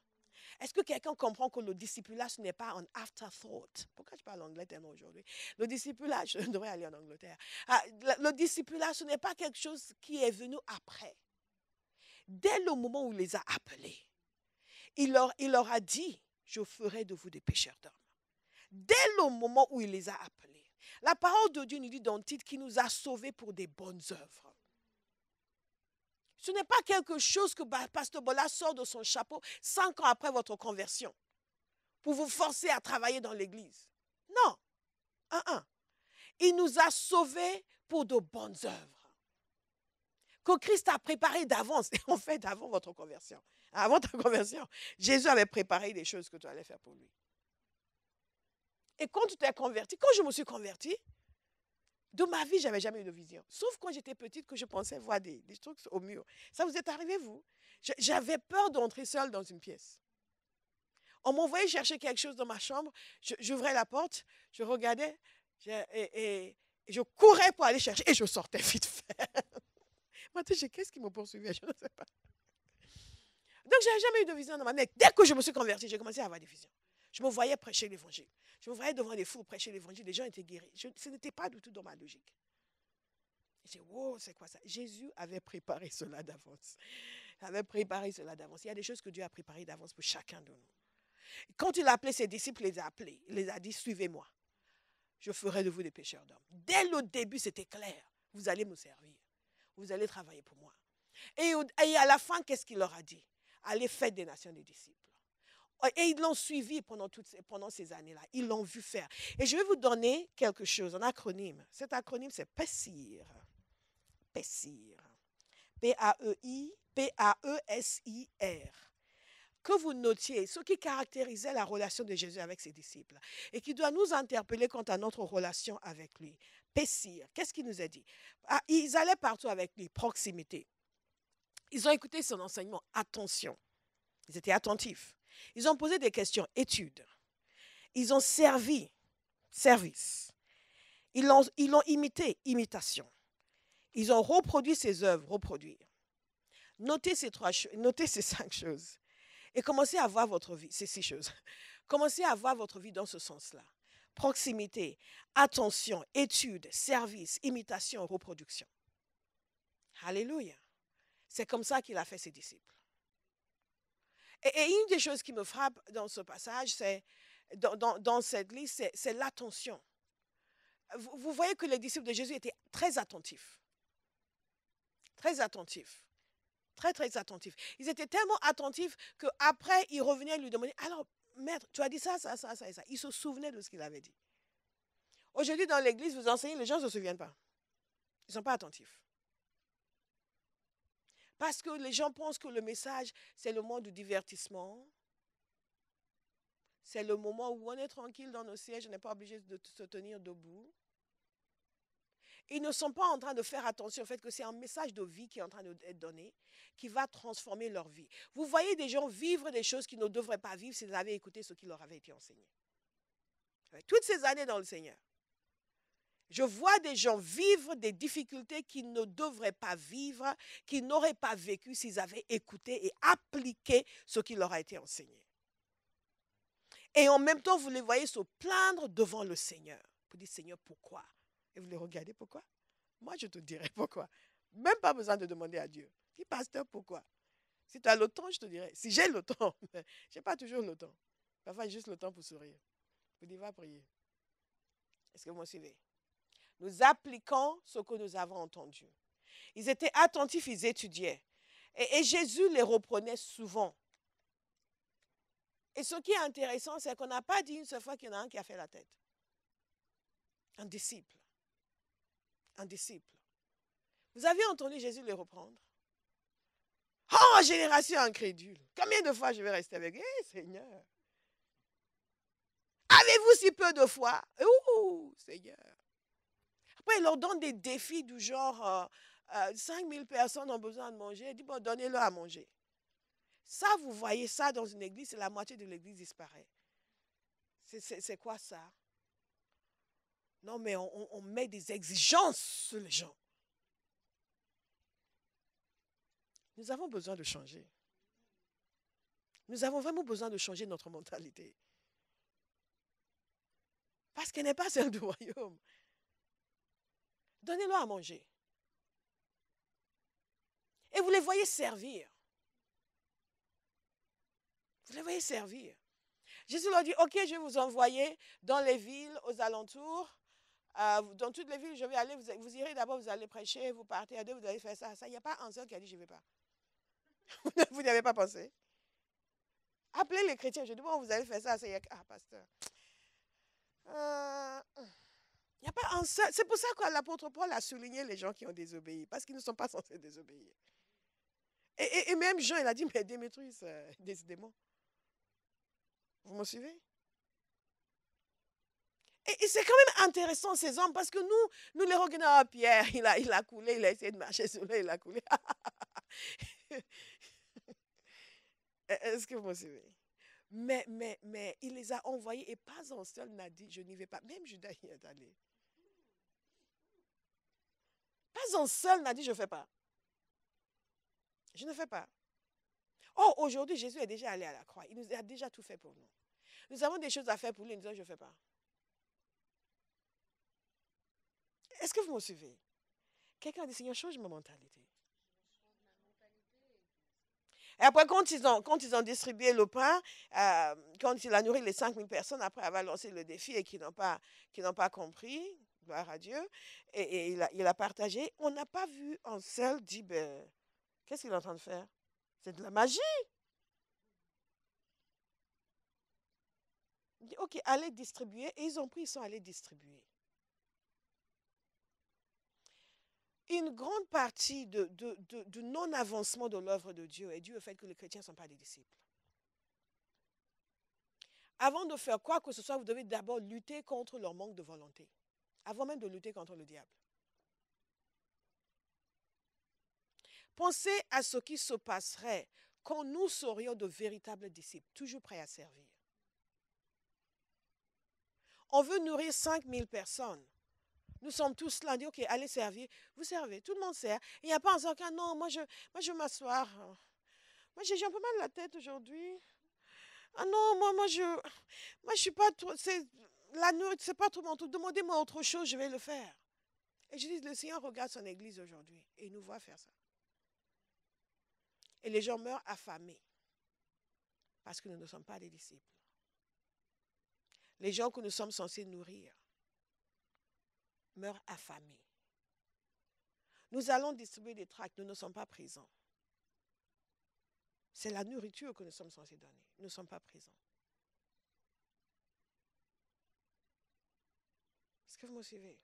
S1: Est-ce que quelqu'un comprend que le discipulat, ce n'est pas un afterthought? Pourquoi je parle anglais tellement aujourd'hui? Le discipulat, je devrais aller en Angleterre. Le discipulat, ce n'est pas quelque chose qui est venu après. Dès le moment où il les a appelés, il leur a dit, je ferai de vous des pécheurs d'hommes. Dès le moment où il les a appelés. La parole de Dieu nous dit dans le titre qu'il nous a sauvés pour des bonnes œuvres. Ce n'est pas quelque chose que Pasteur Bola sort de son chapeau 5 ans après votre conversion pour vous forcer à travailler dans l'église. Non. Il nous a sauvés pour de bonnes œuvres. Que Christ a préparé d'avance. Et en fait, avant votre conversion. Avant ta conversion, Jésus avait préparé des choses que tu allais faire pour lui. Et quand tu t'es converti, quand je me suis converti, de ma vie, je n'avais jamais eu de vision. Sauf quand j'étais petite que je pensais voir des trucs au mur. Ça vous est arrivé, vous? J'avais peur d'entrer seule dans une pièce. On m'envoyait chercher quelque chose dans ma chambre. J'ouvrais la porte, je regardais et je courais pour aller chercher et je sortais vite fait. Maintenant, qu'est-ce qui me poursuivait? Je ne sais pas. Donc, je n'avais jamais eu de vision dans ma vie. Dès que je me suis convertie, j'ai commencé à avoir des visions. Je me voyais prêcher l'évangile. Je me voyais devant des foules prêcher l'évangile. Les gens étaient guéris. Ce n'était pas du tout dans ma logique. J'ai dit, wow, c'est quoi ça? Jésus avait préparé cela d'avance. Il avait préparé cela d'avance. Il y a des choses que Dieu a préparées d'avance pour chacun de nous. Quand il a appelé ses disciples, il les a appelés. Il les a dit, suivez-moi. Je ferai de vous des pécheurs d'hommes. Dès le début, c'était clair. Vous allez me servir. Vous allez travailler pour moi. Et à la fin, qu'est-ce qu'il leur a dit? Allez, faites des nations des disciples. Et ils l'ont suivi pendant ces années-là. Ils l'ont vu faire. Et je vais vous donner quelque chose, un acronyme. Cet acronyme, c'est PESIR. PESIR. P-A-E-I-P-A-E-S-I-R. que vous notiez ce qui caractérisait la relation de Jésus avec ses disciples et qui doit nous interpeller quant à notre relation avec lui. Pessir, qu'est-ce qu'il nous a dit? Ils allaient partout avec lui, proximité. Ils ont écouté son enseignement, attention. Ils étaient attentifs. Ils ont posé des questions, études. Ils ont servi, service. Ils l'ont imité, imitation. Ils ont reproduit ses œuvres, reproduire. Notez ces 5 choses. Et commencez à voir votre vie, ces 6 choses. Commencez à voir votre vie dans ce sens-là. Proximité, attention, étude, service, imitation, reproduction. Alléluia. C'est comme ça qu'il a fait ses disciples. Et une des choses qui me frappe dans ce passage, c'est dans cette liste, c'est l'attention. Vous voyez que les disciples de Jésus étaient très attentifs. Très attentifs. Très, très attentifs. Ils étaient tellement attentifs qu'après, ils revenaient lui demander, alors, maître, tu as dit ça, ça, ça, ça et ça. Ils se souvenaient de ce qu'il avait dit. Aujourd'hui, dans l'église, vous enseignez, les gens ne se souviennent pas. Ils ne sont pas attentifs. Parce que les gens pensent que le message, c'est le moment du divertissement. C'est le moment où on est tranquille dans nos sièges, on n'est pas obligé de se tenir debout. Ils ne sont pas en train de faire attention au fait que c'est un message de vie qui est en train d'être donné, qui va transformer leur vie. Vous voyez des gens vivre des choses qu'ils ne devraient pas vivre s'ils avaient écouté ce qui leur avait été enseigné. Toutes ces années dans le Seigneur, je vois des gens vivre des difficultés qu'ils ne devraient pas vivre, qu'ils n'auraient pas vécu s'ils avaient écouté et appliqué ce qui leur a été enseigné. Et en même temps, vous les voyez se plaindre devant le Seigneur. Vous dites, Seigneur, pourquoi? Et vous les regardez, pourquoi? Moi, je te dirai pourquoi. Même pas besoin de demander à Dieu. Dis, pasteur, pourquoi? Si tu as le temps, je te dirai. Si j'ai le temps, je n'ai pas toujours le temps. Parfois, j'ai juste le temps pour sourire. Vous dites, va prier. Est-ce que vous me suivez? Nous appliquons ce que nous avons entendu. Ils étaient attentifs, ils étudiaient. Et Jésus les reprenait souvent. Et ce qui est intéressant, c'est qu'on n'a pas dit une seule fois qu'il y en a un qui a fait la tête. Un disciple. Un disciple. Vous avez entendu Jésus les reprendre? Oh, génération incrédule. Combien de fois je vais rester avec? Seigneur. Avez-vous si peu de foi? Seigneur. Après, il leur donne des défis du genre 5000 personnes ont besoin de manger. Il dit, bon, donnez-leur à manger. Ça, vous voyez ça dans une église, la moitié de l'église disparaît. C'est quoi ça? Non, mais on met des exigences sur les gens. Nous avons besoin de changer. Nous avons vraiment besoin de changer notre mentalité. Parce qu'elle n'est pas celle du royaume. Donnez-leur à manger. Et vous les voyez servir. Vous les voyez servir. Jésus leur dit, ok, je vais vous envoyer dans les villes, aux alentours. Dans toutes les villes, je vais aller, vous irez d'abord, vous allez prêcher, vous partez à 2, vous allez faire ça. Il n'y a pas un seul qui a dit, je ne vais pas. Vous n'y avez pas pensé? Appelez les chrétiens, je dis, bon, vous allez faire ça. Pasteur. Il n'y a pas un seul. C'est pour ça que l'apôtre Paul a souligné les gens qui ont désobéi, parce qu'ils ne sont pas censés désobéir. Et même Jean, il a dit, mais Démétrius, décidément. Vous me suivez? Et c'est quand même intéressant, ces hommes, parce que nous les regardons, Pierre, il a coulé, il a essayé de marcher sur l'eau, il a coulé. Est-ce que vous me suivez? Mais il les a envoyés et pas un seul n'a dit, je n'y vais pas. Même Judas y est allé. Pas un seul n'a dit, je ne fais pas. Je ne fais pas. Oh, aujourd'hui, Jésus est déjà allé à la croix. Il nous a déjà tout fait pour nous. Nous avons des choses à faire pour lui, il nous dit, je ne fais pas. Est-ce que vous me suivez? Quelqu'un a dit, Seigneur, change ma mentalité. Et après, quand ils ont distribué le pain, quand il a nourri les 5000 personnes, après avoir lancé le défi et qui n'ont pas compris, gloire à Dieu, et il a partagé, on n'a pas vu un seul dire, qu'est-ce qu'il est en train de faire? C'est de la magie. Il dit, ok, allez distribuer. Et ils ont pris, ils sont allés distribuer. Une grande partie du non-avancement de l'œuvre de Dieu est due au fait que les chrétiens ne sont pas des disciples. Avant de faire quoi que ce soit, vous devez d'abord lutter contre leur manque de volonté. Avant même de lutter contre le diable. Pensez à ce qui se passerait quand nous serions de véritables disciples, toujours prêts à servir. On veut nourrir 5000 personnes. Nous sommes tous là, on dit, ok, allez servir. Vous servez, tout le monde sert. Il n'y a pas en disant, non, moi je vais m'asseoir. Moi j'ai un peu mal à la tête aujourd'hui. Ah non, moi je suis pas trop, la nourriture, c'est pas trop mon truc. Demandez-moi autre chose, je vais le faire. Et je dis, le Seigneur regarde son église aujourd'hui et il nous voit faire ça. Et les gens meurent affamés parce que nous ne sommes pas des disciples. Les gens que nous sommes censés nourrir meurent affamés. Nous allons distribuer des tracts, nous ne sommes pas présents. C'est la nourriture que nous sommes censés donner. Nous ne sommes pas présents. Est-ce que vous me suivez?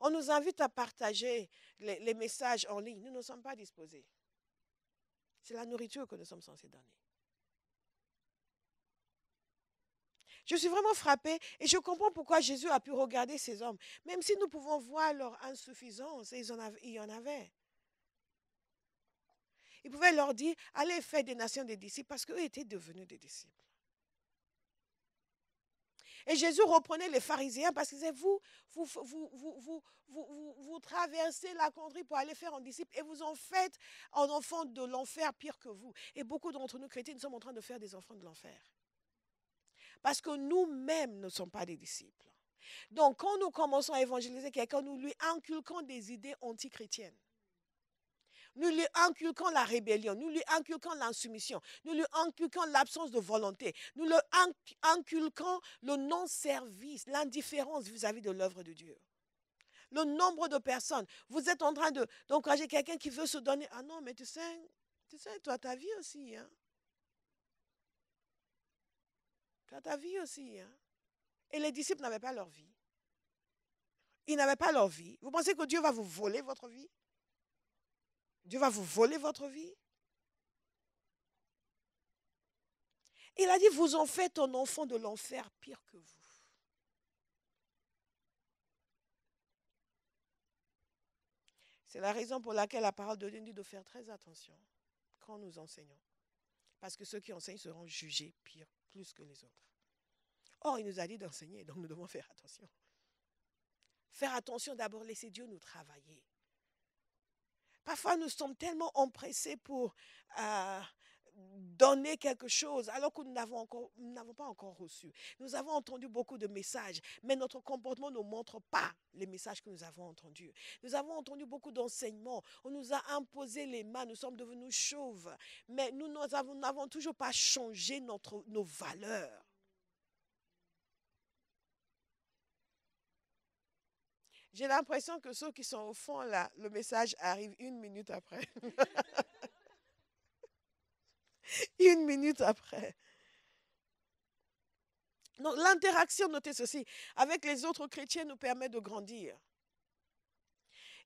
S1: On nous invite à partager les messages en ligne. Nous ne sommes pas disposés. C'est la nourriture que nous sommes censés donner. Je suis vraiment frappée et je comprends pourquoi Jésus a pu regarder ces hommes. Même si nous pouvons voir leur insuffisance, et il y en avait. Il pouvait leur dire, allez faire des nations des disciples parce qu'eux étaient devenus des disciples. Et Jésus reprenait les pharisiens parce qu'il disait, vous traversez la contrée pour aller faire un disciple et vous en faites un enfant de l'enfer pire que vous. Et beaucoup d'entre nous chrétiens, nous sommes en train de faire des enfants de l'enfer. Parce que nous-mêmes ne sommes pas des disciples. Donc, quand nous commençons à évangéliser quelqu'un, nous lui inculquons des idées antichrétiennes. Nous lui inculquons la rébellion, nous lui inculquons l'insoumission, nous lui inculquons l'absence de volonté, nous lui inculquons le non-service, l'indifférence vis-à-vis de l'œuvre de Dieu. Le nombre de personnes, vous êtes en train d'encourager quelqu'un qui veut se donner. Ah non, mais tu sais, tu as ta vie aussi. Hein? Tu as ta vie aussi. Hein? Et les disciples n'avaient pas leur vie. Ils n'avaient pas leur vie. Vous pensez que Dieu va vous voler votre vie? Dieu va vous voler votre vie? Il a dit, vous en faites un enfant de l'enfer pire que vous. C'est la raison pour laquelle la parole de Dieu dit de faire très attention quand nous enseignons. Parce que ceux qui enseignent seront jugés pire, plus que les autres. Or, il nous a dit d'enseigner, donc nous devons faire attention. Faire attention d'abord, laisser Dieu nous travailler. Parfois, nous sommes tellement empressés pour donner quelque chose alors que nous n'avons pas encore reçu. Nous avons entendu beaucoup de messages, mais notre comportement ne montre pas les messages que nous avons entendus. Nous avons entendu beaucoup d'enseignements. On nous a imposé les mains, nous sommes devenus chauves, mais nous n'avons toujours pas changé nos valeurs. J'ai l'impression que ceux qui sont au fond, là, le message arrive 1 minute après. 1 minute après. Donc l'interaction, notez ceci, avec les autres chrétiens nous permet de grandir.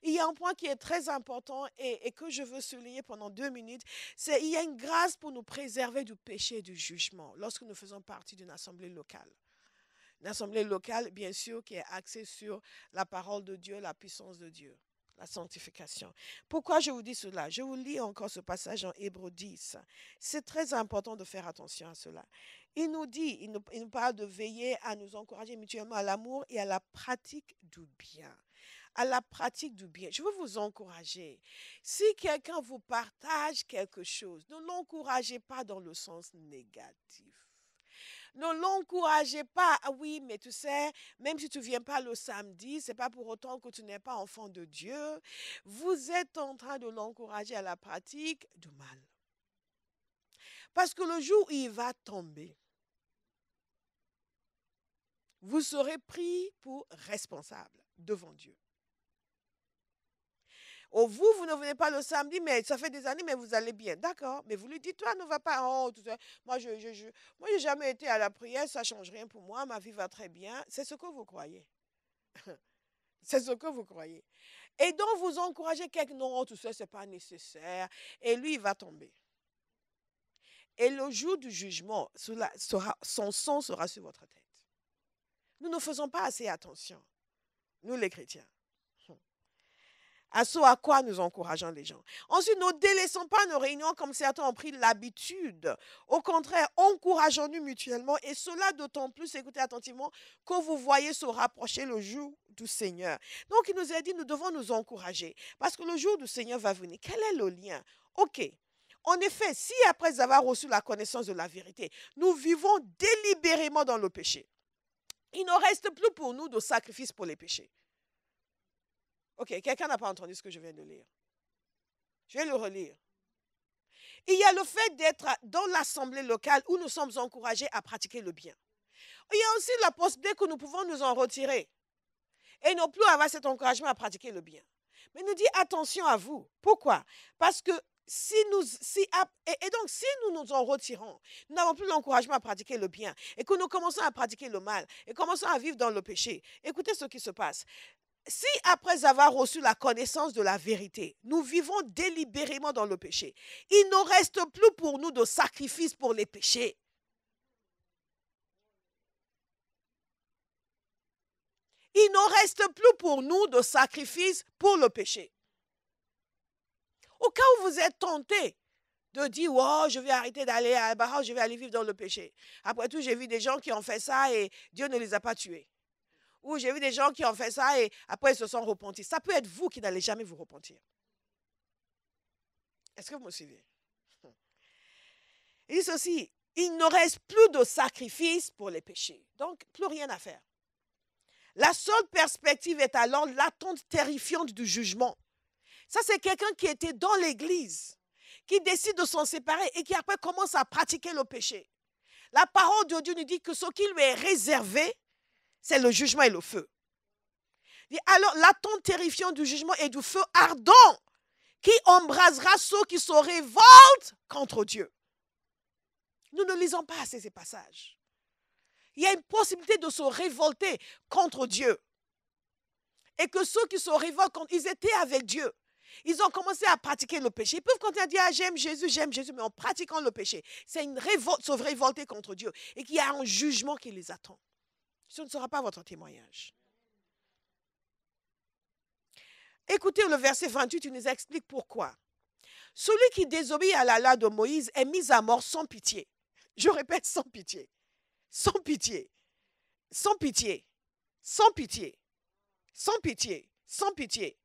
S1: Il y a un point qui est très important et que je veux souligner pendant 2 minutes, c'est qu'il y a une grâce pour nous préserver du péché et du jugement lorsque nous faisons partie d'une assemblée locale. Une assemblée locale, bien sûr, qui est axée sur la parole de Dieu, la puissance de Dieu, la sanctification. Pourquoi je vous dis cela? Je vous lis encore ce passage en Hébreux 10. C'est très important de faire attention à cela. Il nous dit, il nous parle de veiller à nous encourager mutuellement à l'amour et à la pratique du bien. À la pratique du bien. Je veux vous encourager. Si quelqu'un vous partage quelque chose, ne l'encouragez pas dans le sens négatif. Ne l'encouragez pas. Ah oui, mais tu sais, même si tu ne viens pas le samedi, ce n'est pas pour autant que tu n'es pas enfant de Dieu. Vous êtes en train de l'encourager à la pratique du mal. Parce que le jour où il va tomber, vous serez pris pour responsable devant Dieu. Oh, vous ne venez pas le samedi, mais ça fait des années, mais vous allez bien. D'accord, mais vous lui dites, toi, ne va pas. Oh, tout ça. Moi, je n'ai jamais été à la prière, ça ne change rien pour moi, ma vie va très bien. C'est ce que vous croyez. C'est ce que vous croyez. Et donc, vous encouragez quelqu'un, non, tout ça, ce n'est pas nécessaire. Et lui, il va tomber. Et le jour du jugement, son sang sera sur votre tête. Nous ne faisons pas assez attention, nous les chrétiens, à ce à quoi nous encourageons les gens. Ensuite, ne délaissons pas nos réunions comme certains ont pris l'habitude. Au contraire, encourageons-nous mutuellement et cela d'autant plus, écoutez attentivement, que vous voyez se rapprocher le jour du Seigneur. Donc, il nous a dit, nous devons nous encourager parce que le jour du Seigneur va venir. Quel est le lien? Ok. En effet, si après avoir reçu la connaissance de la vérité, nous vivons délibérément dans le péché, il ne reste plus pour nous de sacrifice pour les péchés. Ok, quelqu'un n'a pas entendu ce que je viens de lire. Je vais le relire. Il y a le fait d'être dans l'assemblée locale où nous sommes encouragés à pratiquer le bien. Il y a aussi la possibilité que nous pouvons nous en retirer et non plus avoir cet encouragement à pratiquer le bien. Mais nous dit attention à vous. Pourquoi? Parce que donc, si nous nous en retirons, nous n'avons plus l'encouragement à pratiquer le bien et que nous commençons à pratiquer le mal et commençons à vivre dans le péché, écoutez ce qui se passe. Si après avoir reçu la connaissance de la vérité, nous vivons délibérément dans le péché, il ne reste plus pour nous de sacrifice pour les péchés. Il ne reste plus pour nous de sacrifice pour le péché. Au cas où vous êtes tenté de dire, oh, je vais arrêter d'aller à Bahra, je vais aller vivre dans le péché. Après tout, j'ai vu des gens qui ont fait ça et Dieu ne les a pas tués. Ou j'ai vu des gens qui ont fait ça et après ils se sont repentis. Ça peut être vous qui n'allez jamais vous repentir. Est-ce que vous me suivez? Il dit ceci, il ne reste plus de sacrifice pour les péchés. Donc, plus rien à faire. La seule perspective est alors l'attente terrifiante du jugement. Ça, c'est quelqu'un qui était dans l'église, qui décide de s'en séparer et qui après commence à pratiquer le péché. La parole de Dieu nous dit que ce qui lui est réservé, c'est le jugement et le feu. Alors, l'attente terrifiante du jugement et du feu ardent qui embrasera ceux qui se révoltent contre Dieu. Nous ne lisons pas assez ces passages. Il y a une possibilité de se révolter contre Dieu. Et que ceux qui se révoltent contre, ils étaient avec Dieu. Ils ont commencé à pratiquer le péché. Ils peuvent continuer à dire, ah, j'aime Jésus, mais en pratiquant le péché. C'est une révolte, se révolter contre Dieu. Et qu'il y a un jugement qui les attend. Ce ne sera pas votre témoignage. Écoutez le verset 28, il nous explique pourquoi. Celui qui désobéit à la loi de Moïse est mis à mort sans pitié. Je répète, sans pitié. Sans pitié. Sans pitié. Sans pitié. Sans pitié. Sans pitié.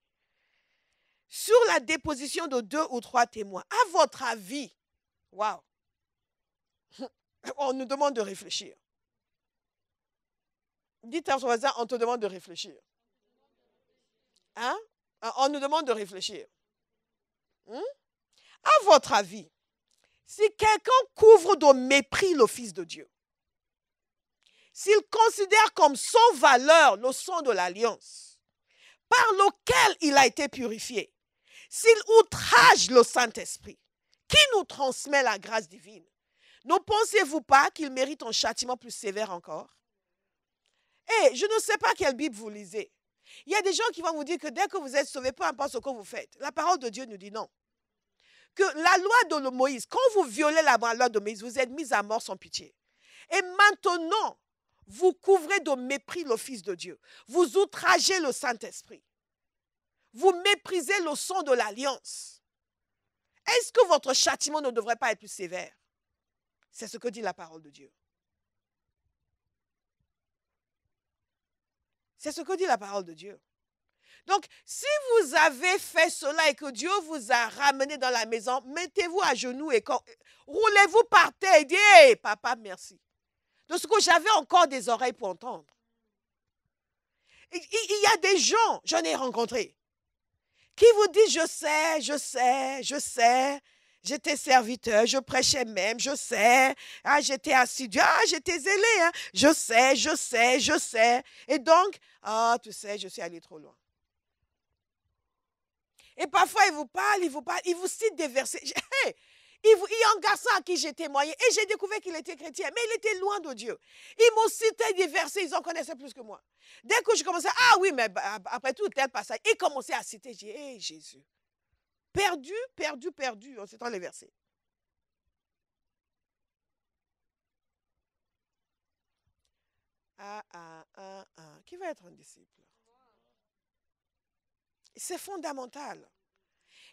S1: Sur la déposition de 2 ou 3 témoins, à votre avis, waouh, on nous demande de réfléchir. Dites à son voisin, on te demande de réfléchir. Hein? On nous demande de réfléchir. À votre avis, si quelqu'un couvre de mépris le Fils de Dieu, s'il considère comme sans valeur le sang de l'alliance, par lequel il a été purifié, s'il outrage le Saint-Esprit, qui nous transmet la grâce divine, ne pensez-vous pas qu'il mérite un châtiment plus sévère encore? Je ne sais pas quelle Bible vous lisez. Il y a des gens qui vont vous dire que dès que vous êtes sauvés, peu importe ce que vous faites, la parole de Dieu nous dit non. Que la loi de Moïse, quand vous violez la loi de Moïse, vous êtes mis à mort sans pitié. Et maintenant, vous couvrez de mépris le Fils de Dieu. Vous outragez le Saint-Esprit. Vous méprisez le sang de l'alliance. Est-ce que votre châtiment ne devrait pas être plus sévère? C'est ce que dit la parole de Dieu. C'est ce que dit la parole de Dieu. Donc, si vous avez fait cela et que Dieu vous a ramené dans la maison, mettez-vous à genoux et roulez-vous par terre et dites, hey, papa, merci. De ce que j'avais encore des oreilles pour entendre. Il y a des gens, j'en ai rencontré, qui vous disent, je sais, j'étais serviteur, je prêchais même, je sais, j'étais assidu, j'étais zélé, je sais. Et donc, tu sais, je suis allé trop loin. Et parfois, il vous cite des versets. Il y a un garçon à qui j'ai témoigné et j'ai découvert qu'il était chrétien, mais il était loin de Dieu. Il m'a cité des versets, ils en connaissaient plus que moi. Dès que je commençais, oui, mais après tout, tel passage, il commençait à citer, j'ai dit, hey, Jésus. Perdu, en citant les versets. Qui va être un disciple? C'est fondamental.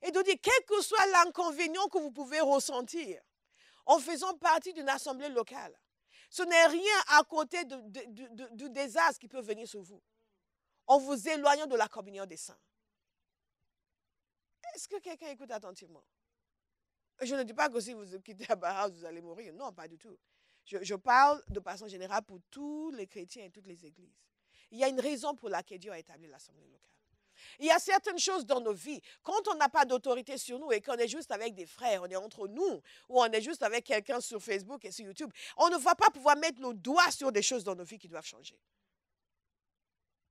S1: Et de dire, quel que soit l'inconvénient que vous pouvez ressentir en faisant partie d'une assemblée locale, ce n'est rien à côté du désastre qui peut venir sur vous, en vous éloignant de la communion des saints. Est-ce que quelqu'un écoute attentivement? Je ne dis pas que si vous quittez la Bauhaus, vous allez mourir. Non, pas du tout. Je parle de façon générale pour tous les chrétiens et toutes les églises. Il y a une raison pour laquelle Dieu a établi l'assemblée locale. Il y a certaines choses dans nos vies, quand on n'a pas d'autorité sur nous et qu'on est juste avec des frères, on est entre nous, ou on est juste avec quelqu'un sur Facebook et sur YouTube, on ne va pas pouvoir mettre le doigt sur des choses dans nos vies qui doivent changer.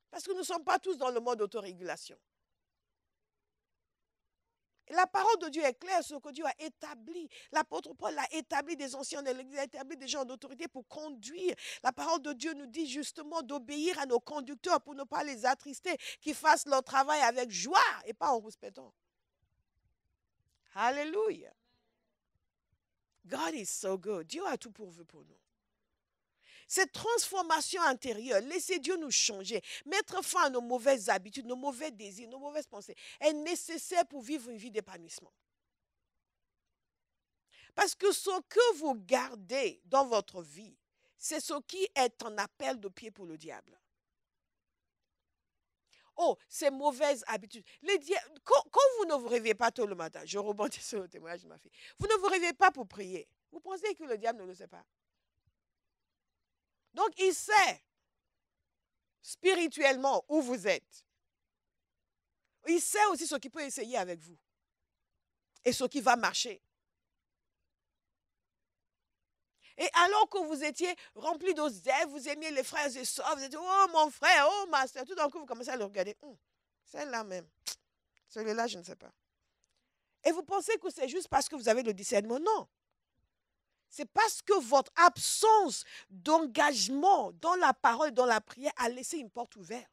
S1: Parce que nous ne sommes pas tous dans le mode d'autorégulation. La parole de Dieu est claire sur ce que Dieu a établi. L'apôtre Paul a établi des anciens, il a établi des gens d'autorité pour conduire. La parole de Dieu nous dit justement d'obéir à nos conducteurs pour ne pas les attrister, qu'ils fassent leur travail avec joie et pas en rouspétant. Alléluia. God is so good. Dieu a tout pourvu pour nous. Cette transformation intérieure, laisser Dieu nous changer, mettre fin à nos mauvaises habitudes, nos mauvais désirs, nos mauvaises pensées, est nécessaire pour vivre une vie d'épanouissement. Parce que ce que vous gardez dans votre vie, c'est ce qui est un appel de pied pour le diable. Oh, ces mauvaises habitudes. Quand vous ne vous réveillez pas tôt le matin, je rebondis sur le témoignage de ma fille, vous ne vous réveillez pas pour prier. Vous pensez que le diable ne le sait pas? Donc, il sait spirituellement où vous êtes. Il sait aussi ce qu'il peut essayer avec vous et ce qui va marcher. Et alors que vous étiez rempli de zèle, vous aimiez les frères et sœurs, vous étiez, oh mon frère, oh ma soeur, tout d'un coup vous commencez à le regarder. Celle-là même, celui-là je ne sais pas. Et vous pensez que c'est juste parce que vous avez le discernement? Non. C'est parce que votre absence d'engagement dans la parole, dans la prière, a laissé une porte ouverte.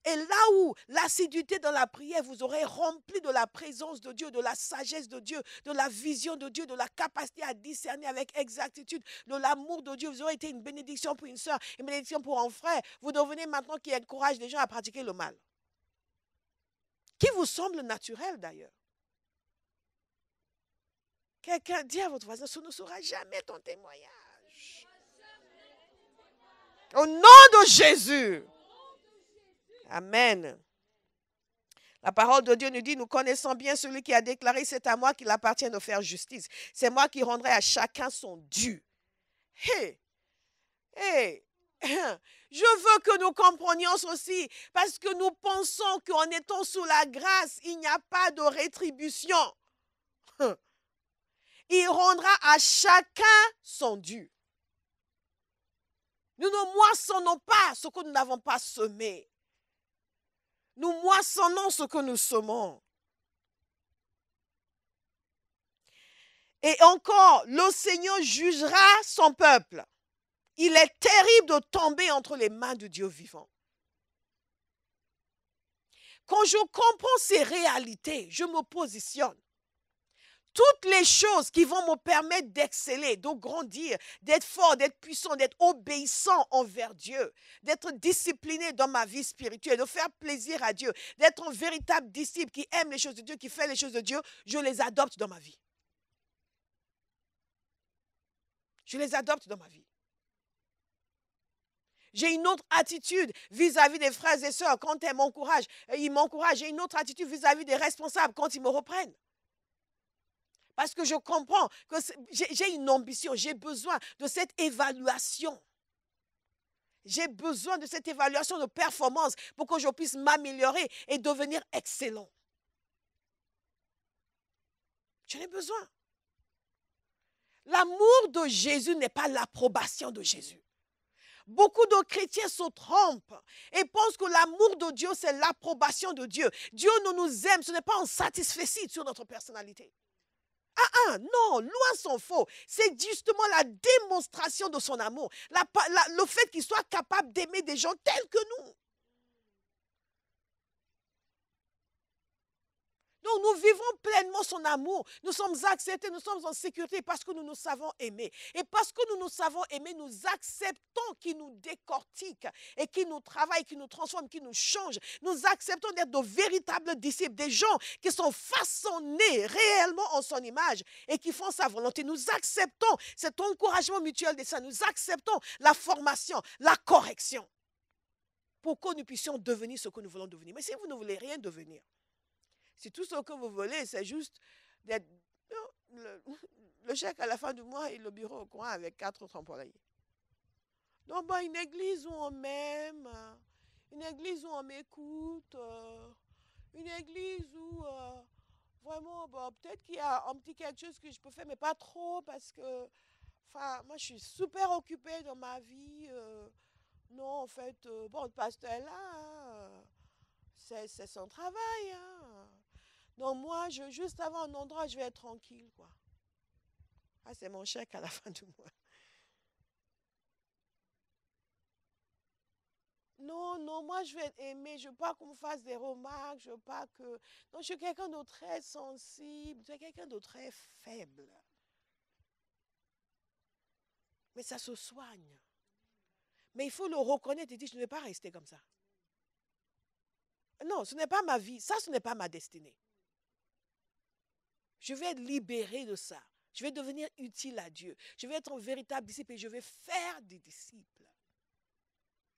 S1: Et là où l'assiduité dans la prière vous aurait rempli de la présence de Dieu, de la sagesse de Dieu, de la vision de Dieu, de la capacité à discerner avec exactitude, de l'amour de Dieu, vous aurez été une bénédiction pour une soeur, une bénédiction pour un frère. Vous devenez maintenant qui encourage les gens à pratiquer le mal. Qui vous semble naturel d'ailleurs. Quelqu'un dit à votre voisin, ce ne sera jamais ton témoignage. Au nom de Jésus. Amen. La parole de Dieu nous dit, nous connaissons bien celui qui a déclaré, c'est à moi qu'il appartient de faire justice. C'est moi qui rendrai à chacun son dû. Je veux que nous comprenions ceci, parce que nous pensons qu'en étant sous la grâce, il n'y a pas de rétribution. Il rendra à chacun son dû. Nous ne moissonnons pas ce que nous n'avons pas semé. Nous moissonnons ce que nous semons. Et encore, le Seigneur jugera son peuple. Il est terrible de tomber entre les mains de Dieu vivant. Quand je comprends ces réalités, je me positionne. Toutes les choses qui vont me permettre d'exceller, de grandir, d'être fort, d'être puissant, d'être obéissant envers Dieu, d'être discipliné dans ma vie spirituelle, de faire plaisir à Dieu, d'être un véritable disciple qui aime les choses de Dieu, qui fait les choses de Dieu, je les adopte dans ma vie. Je les adopte dans ma vie. J'ai une autre attitude vis-à-vis des frères et sœurs quand ils m'encouragent. J'ai une autre attitude vis-à-vis des responsables quand ils me reprennent. Parce que je comprends que j'ai une ambition, j'ai besoin de cette évaluation. J'ai besoin de cette évaluation de performance pour que je puisse m'améliorer et devenir excellent. J'en ai besoin. L'amour de Jésus n'est pas l'approbation de Jésus. Beaucoup de chrétiens se trompent et pensent que l'amour de Dieu, c'est l'approbation de Dieu. Dieu ne nous aime, ce n'est pas un satisfecit sur notre personnalité. Non, loin s'en faut. C'est justement la démonstration de son amour. Le fait qu'il soit capable d'aimer des gens tels que nous. Donc nous vivons pleinement son amour. Nous sommes acceptés, nous sommes en sécurité parce que nous nous savons aimer. Et parce que nous nous savons aimer, nous acceptons qu'il nous décortique et qu'il nous travaille, qu'il nous transforme, qu'il nous change. Nous acceptons d'être de véritables disciples, des gens qui sont façonnés réellement en son image et qui font sa volonté. Nous acceptons cet encouragement mutuel des saints. Nous acceptons la formation, la correction pour que nous puissions devenir ce que nous voulons devenir. Mais si vous ne voulez rien devenir, si tout ce que vous voulez, c'est juste d'être le chèque à la fin du mois et le bureau au coin avec 4 autres employés. Donc, bon, une église où on m'aime, une église où on m'écoute, une église où vraiment, bon, peut-être qu'il y a un petit quelque chose que je peux faire, mais pas trop parce que, enfin, moi, je suis super occupée dans ma vie. Non, en fait, bon, le pasteur est là, c'est son travail, hein. Donc moi, juste avant un endroit, je vais être tranquille, quoi. Ah, c'est mon chèque à la fin du mois. Non, non, moi je vais être aimée, je veux pas qu'on me fasse des remarques, je veux pas que... Non, je suis quelqu'un de très sensible, je suis quelqu'un de très faible. Mais ça se soigne. Mais il faut le reconnaître et dire, je ne vais pas rester comme ça. Non, ce n'est pas ma vie, ça, ce n'est pas ma destinée. Je vais être libérée de ça. Je vais devenir utile à Dieu. Je vais être un véritable disciple et je vais faire des disciples.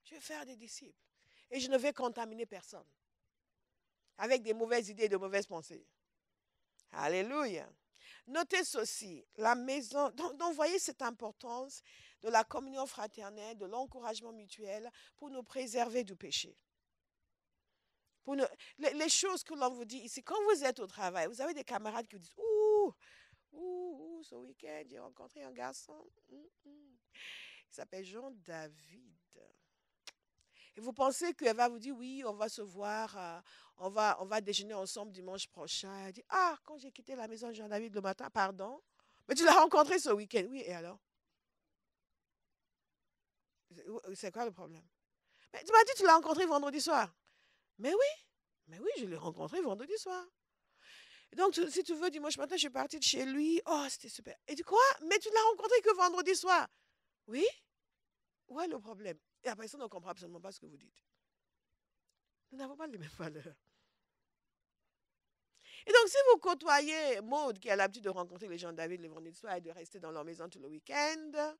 S1: Je vais faire des disciples. Et je ne vais contaminer personne avec des mauvaises idées et de mauvaises pensées. Alléluia. Notez ceci, la maison, donc voyez cette importance de la communion fraternelle, de l'encouragement mutuel pour nous préserver du péché. Pour nous, les choses que l'on vous dit ici, quand vous êtes au travail, vous avez des camarades qui vous disent, ce week-end, j'ai rencontré un garçon. Il s'appelle Jean-David. Et vous pensez qu'elle va vous dire, oui, on va se voir, on va déjeuner ensemble dimanche prochain. Elle dit, ah, quand j'ai quitté la maison de Jean-David le matin, pardon. Mais tu l'as rencontré ce week-end. Oui, et alors? C'est quoi le problème? Mais tu m'as dit que tu l'as rencontré vendredi soir. Mais oui, je l'ai rencontré vendredi soir. Donc, si tu veux, dimanche matin, je suis partie de chez lui. Oh, c'était super. Et tu quoi? Mais tu l'as rencontré que vendredi soir. Oui? Où est le problème? Et après ça, on ne comprend absolument pas ce que vous dites. Nous n'avons pas les mêmes valeurs. Et donc, si vous côtoyez Maud, qui a l'habitude de rencontrer les gens de David le vendredi soir et de rester dans leur maison tout le week-end,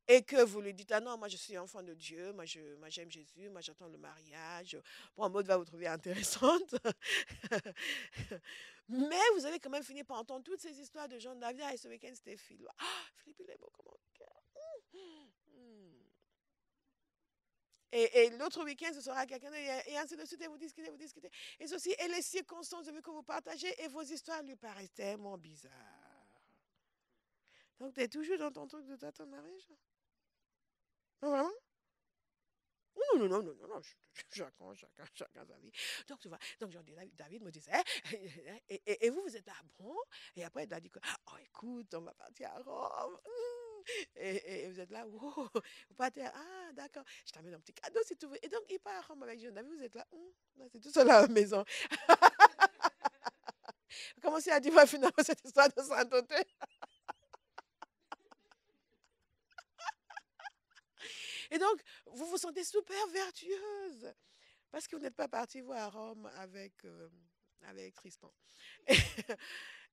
S1: et que vous lui dites, ah non, moi je suis enfant de Dieu, moi j'aime Jésus, moi j'attends le mariage. Bon, Maud va vous trouver intéressante. Mais vous allez quand même finir par entendre toutes ces histoires de Jean de David. Et ce week-end, c'était Philippe. Ah, Philippe, il est beau comme un cœur. Et l'autre week-end, ce sera quelqu'un d'autre. Et ainsi de suite, et vous discutez. Et ceci, et les circonstances de vie que vous partagez, et vos histoires lui paraissent tellement bizarres. Donc, tu es toujours dans ton truc de ton mariage? Non, vraiment? Non, chacun sa vie. Donc, tu vois, donc David me disait, et vous êtes là, bon? Et après, il a dit que, oh, écoute, on va partir à Rome. Et vous êtes là, wow, vous partez, ah, d'accord, je t'amène un petit cadeau si tu veux. Et donc, il part à Rome avec Jean-David, vous êtes là, c'est tout seul à la maison. Vous commencez à dire, finalement, cette histoire de sainteté. Et donc, vous vous sentez super vertueuse parce que vous n'êtes pas parti voir à Rome avec Tristan.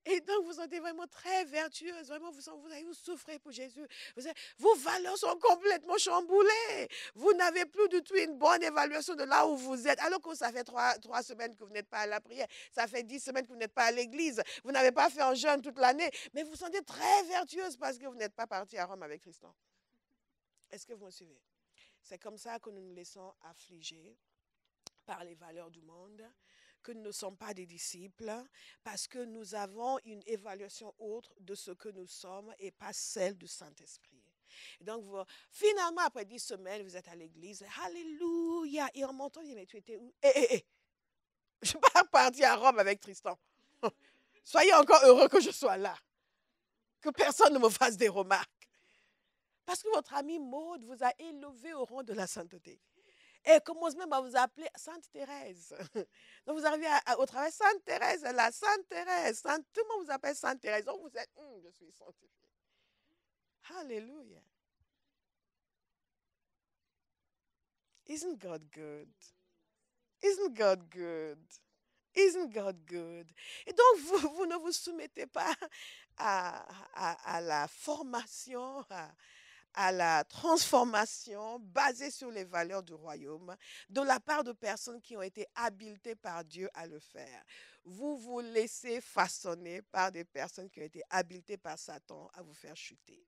S1: Et donc, vous sentez vraiment très vertueuse. Vraiment, vous souffrez pour Jésus. Vos valeurs sont complètement chamboulées. Vous n'avez plus du tout une bonne évaluation de là où vous êtes. Alors que ça fait 3 semaines que vous n'êtes pas à la prière. Ça fait 10 semaines que vous n'êtes pas à l'église. Vous n'avez pas fait un jeûne toute l'année. Mais vous vous sentez très vertueuse parce que vous n'êtes pas parti à Rome avec Tristan. Est-ce que vous me suivez? C'est comme ça que nous nous laissons affliger par les valeurs du monde, que nous ne sommes pas des disciples, parce que nous avons une évaluation autre de ce que nous sommes et pas celle du Saint-Esprit. Et donc, finalement, après 10 semaines, vous êtes à l'église, alléluia, et en m'entendant, mais tu étais où? Je ne suis pas partie à Rome avec Tristan. Soyez encore heureux que je sois là, que personne ne me fasse des remarques. Parce que votre amie Maud vous a élevé au rang de la sainteté. elle commence même à vous appeler Sainte Thérèse. Donc vous arrivez au travail, Sainte Thérèse est là, Sainte Thérèse, tout le monde vous appelle Sainte Thérèse. Donc vous êtes, je suis sanctifiée. Hallelujah. Isn't God good? Isn't God good? Isn't God good? Et donc, vous ne vous soumettez pas à la formation, à la transformation basée sur les valeurs du royaume de la part de personnes qui ont été habilitées par Dieu à le faire. Vous vous laissez façonner par des personnes qui ont été habilitées par Satan à vous faire chuter.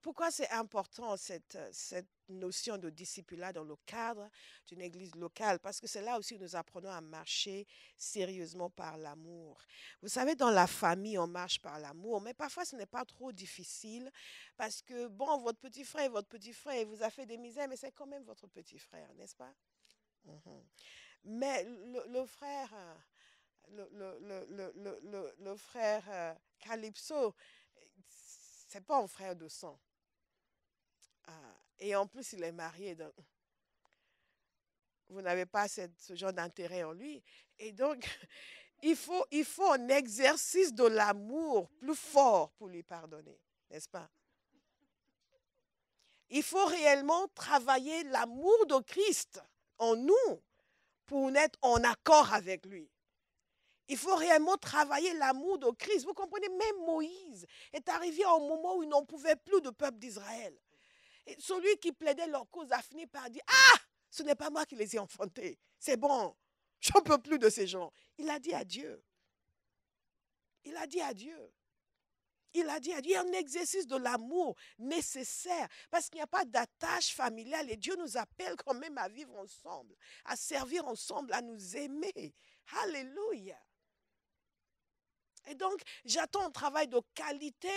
S1: Pourquoi c'est important cette notion de discipulat dans le cadre d'une église locale? Parce que c'est là aussi que nous apprenons à marcher sérieusement par l'amour. Vous savez, dans la famille, on marche par l'amour, mais parfois ce n'est pas trop difficile parce que, bon, votre petit frère, il vous a fait des misères, mais c'est quand même votre petit frère, n'est-ce pas? Mhm. Mais le frère, le frère Calypso, c'est pas un frère de sang. Et en plus, il est marié. Donc, vous n'avez pas ce genre d'intérêt en lui. Et donc, il faut un exercice de l'amour plus fort pour lui pardonner, n'est-ce pas? Il faut réellement travailler l'amour de Christ en nous pour être en accord avec lui. Il faut réellement travailler l'amour de Christ. Vous comprenez, même Moïse est arrivé à un moment où il n'en pouvait plus du peuple d'Israël. Et celui qui plaidait leur cause a fini par dire, ah, ce n'est pas moi qui les ai enfantés. C'est bon, je n'en peux plus de ces gens. Il a dit à Dieu. Il a dit à Dieu. Il a dit à Dieu, il y a un exercice de l'amour nécessaire parce qu'il n'y a pas d'attache familiale et Dieu nous appelle quand même à vivre ensemble, à servir ensemble, à nous aimer. Alléluia. Et donc, j'attends un travail de qualité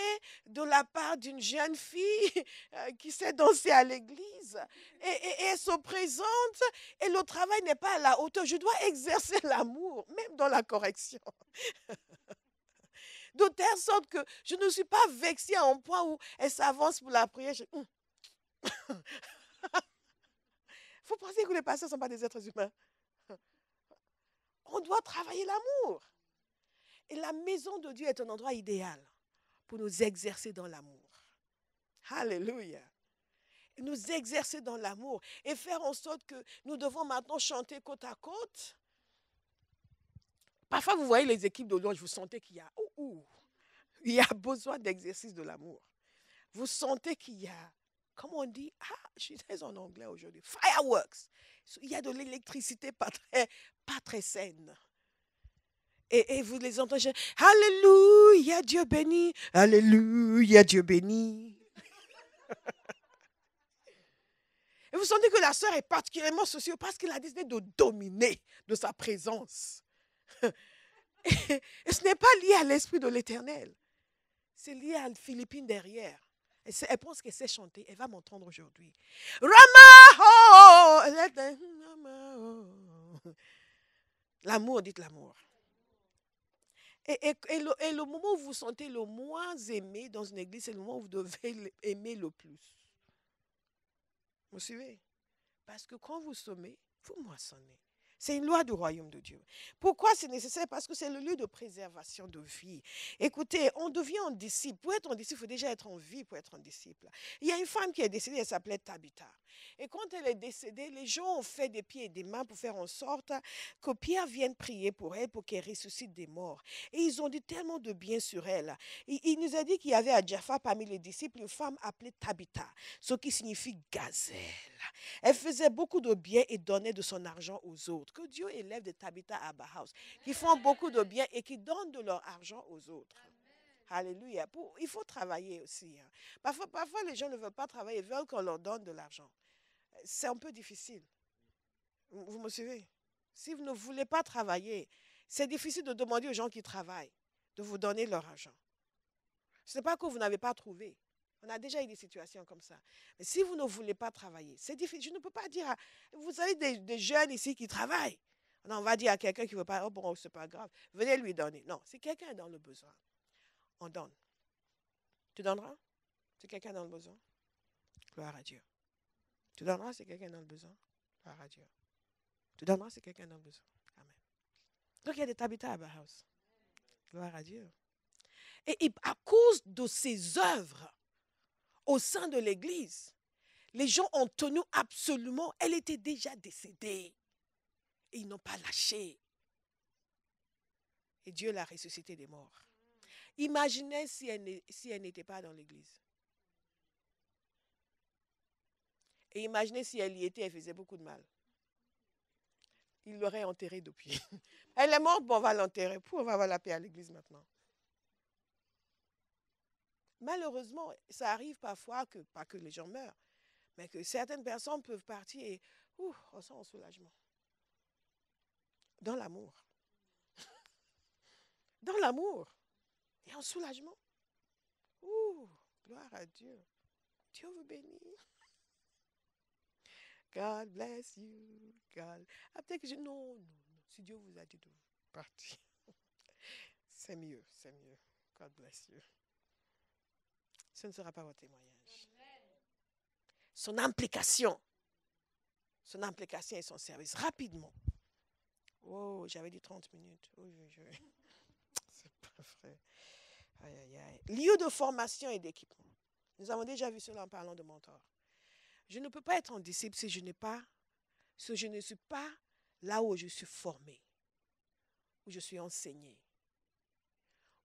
S1: de la part d'une jeune fille qui sait danser à l'église. Et elle se présente et le travail n'est pas à la hauteur. Je dois exercer l'amour, même dans la correction. De telle sorte que je ne suis pas vexée à un point où elle s'avance pour la prière. Vous pensez que les pasteurs ne sont pas des êtres humains? On doit travailler l'amour. Et la maison de Dieu est un endroit idéal pour nous exercer dans l'amour. Alléluia. Nous exercer dans l'amour et faire en sorte que nous devons maintenant chanter côte à côte. Parfois, vous voyez les équipes de louange, vous sentez qu'il y a, il y a besoin d'exercice de l'amour. Vous sentez qu'il y a, comment on dit, je suis très en anglais aujourd'hui, fireworks. Il y a de l'électricité pas très saine. Et vous les entendez, Alléluia, Dieu béni, Alléluia, Dieu béni. Et vous sentez que la sœur est particulièrement soucieuse parce qu'elle a décidé de dominer de sa présence. Et ce n'est pas lié à l'esprit de l'Éternel. C'est lié à Philippine derrière. Elle pense qu'elle sait chanter. Elle va m'entendre aujourd'hui. Rama! L'amour, dites l'amour. Et le moment où vous vous sentez le moins aimé dans une église, c'est le moment où vous devez aimer le plus. Vous suivez? Parce que quand vous sommez, vous moissonnez. C'est une loi du royaume de Dieu. Pourquoi c'est nécessaire? Parce que c'est le lieu de préservation de vie. Écoutez, on devient un disciple. Pour être un disciple, il faut déjà être en vie pour être un disciple. Il y a une femme qui est décédée, elle s'appelait Tabitha. Et quand elle est décédée, les gens ont fait des pieds et des mains pour faire en sorte que Pierre vienne prier pour elle, pour qu'elle ressuscite des morts. Et ils ont dit tellement de bien sur elle. Il nous a dit qu'il y avait à Jaffa, parmi les disciples, une femme appelée Tabitha, ce qui signifie gazelle. Elle faisait beaucoup de bien et donnait de son argent aux autres. Que Dieu élève des Tabitha à Bauhaus, qui font beaucoup de bien et qui donnent de leur argent aux autres. Alléluia. Il faut travailler aussi. Parfois, les gens ne veulent pas travailler, ils veulent qu'on leur donne de l'argent. C'est un peu difficile. Vous me suivez? Si vous ne voulez pas travailler, c'est difficile de demander aux gens qui travaillent de vous donner leur argent. Ce n'est pas que vous n'avez pas trouvé. On a déjà eu des situations comme ça. Mais si vous ne voulez pas travailler, c'est difficile. Je ne peux pas dire, vous avez des jeunes ici qui travaillent. On va dire à quelqu'un qui ne veut pas, oh bon, c'est pas grave, venez lui donner. Non, si quelqu'un est dans le besoin, on donne. Tu donneras? C'est quelqu'un dans le besoin? Gloire à Dieu. Tu donneras? C'est quelqu'un dans le besoin? Gloire à Dieu. Tu donneras? C'est quelqu'un dans le besoin? Amen. Donc il y a des Tabitha House. Gloire à Dieu. Et à cause de ces œuvres au sein de l'Église, les gens ont tenu absolument. Elle était déjà décédée. Et ils n'ont pas lâché. Et Dieu l'a ressuscitée des morts. Imaginez si elle n'était pas dans l'Église. Et imaginez si elle y était, elle faisait beaucoup de mal. Il l'aurait enterrée depuis. Elle est morte, bon, on va l'enterrer. On va la paix à l'Église maintenant. Malheureusement, ça arrive parfois que, pas que les gens meurent, mais que certaines personnes peuvent partir et on sent un soulagement. Dans l'amour. Dans l'amour. Il y a un soulagement. Gloire à Dieu. Dieu vous bénit. God bless you. God. Ah, peut-être que non. Si Dieu vous a dit de partir, c'est mieux, c'est mieux. God bless you. Ce ne sera pas votre témoignage. Son implication et son service, rapidement. Oh, j'avais dit 30 minutes. C'est pas vrai. Aïe, aïe, aïe. Lieu de formation et d'équipement. Nous avons déjà vu cela en parlant de mentor. Je ne peux pas être un disciple si je ne suis pas là où je suis formé, où je suis enseigné,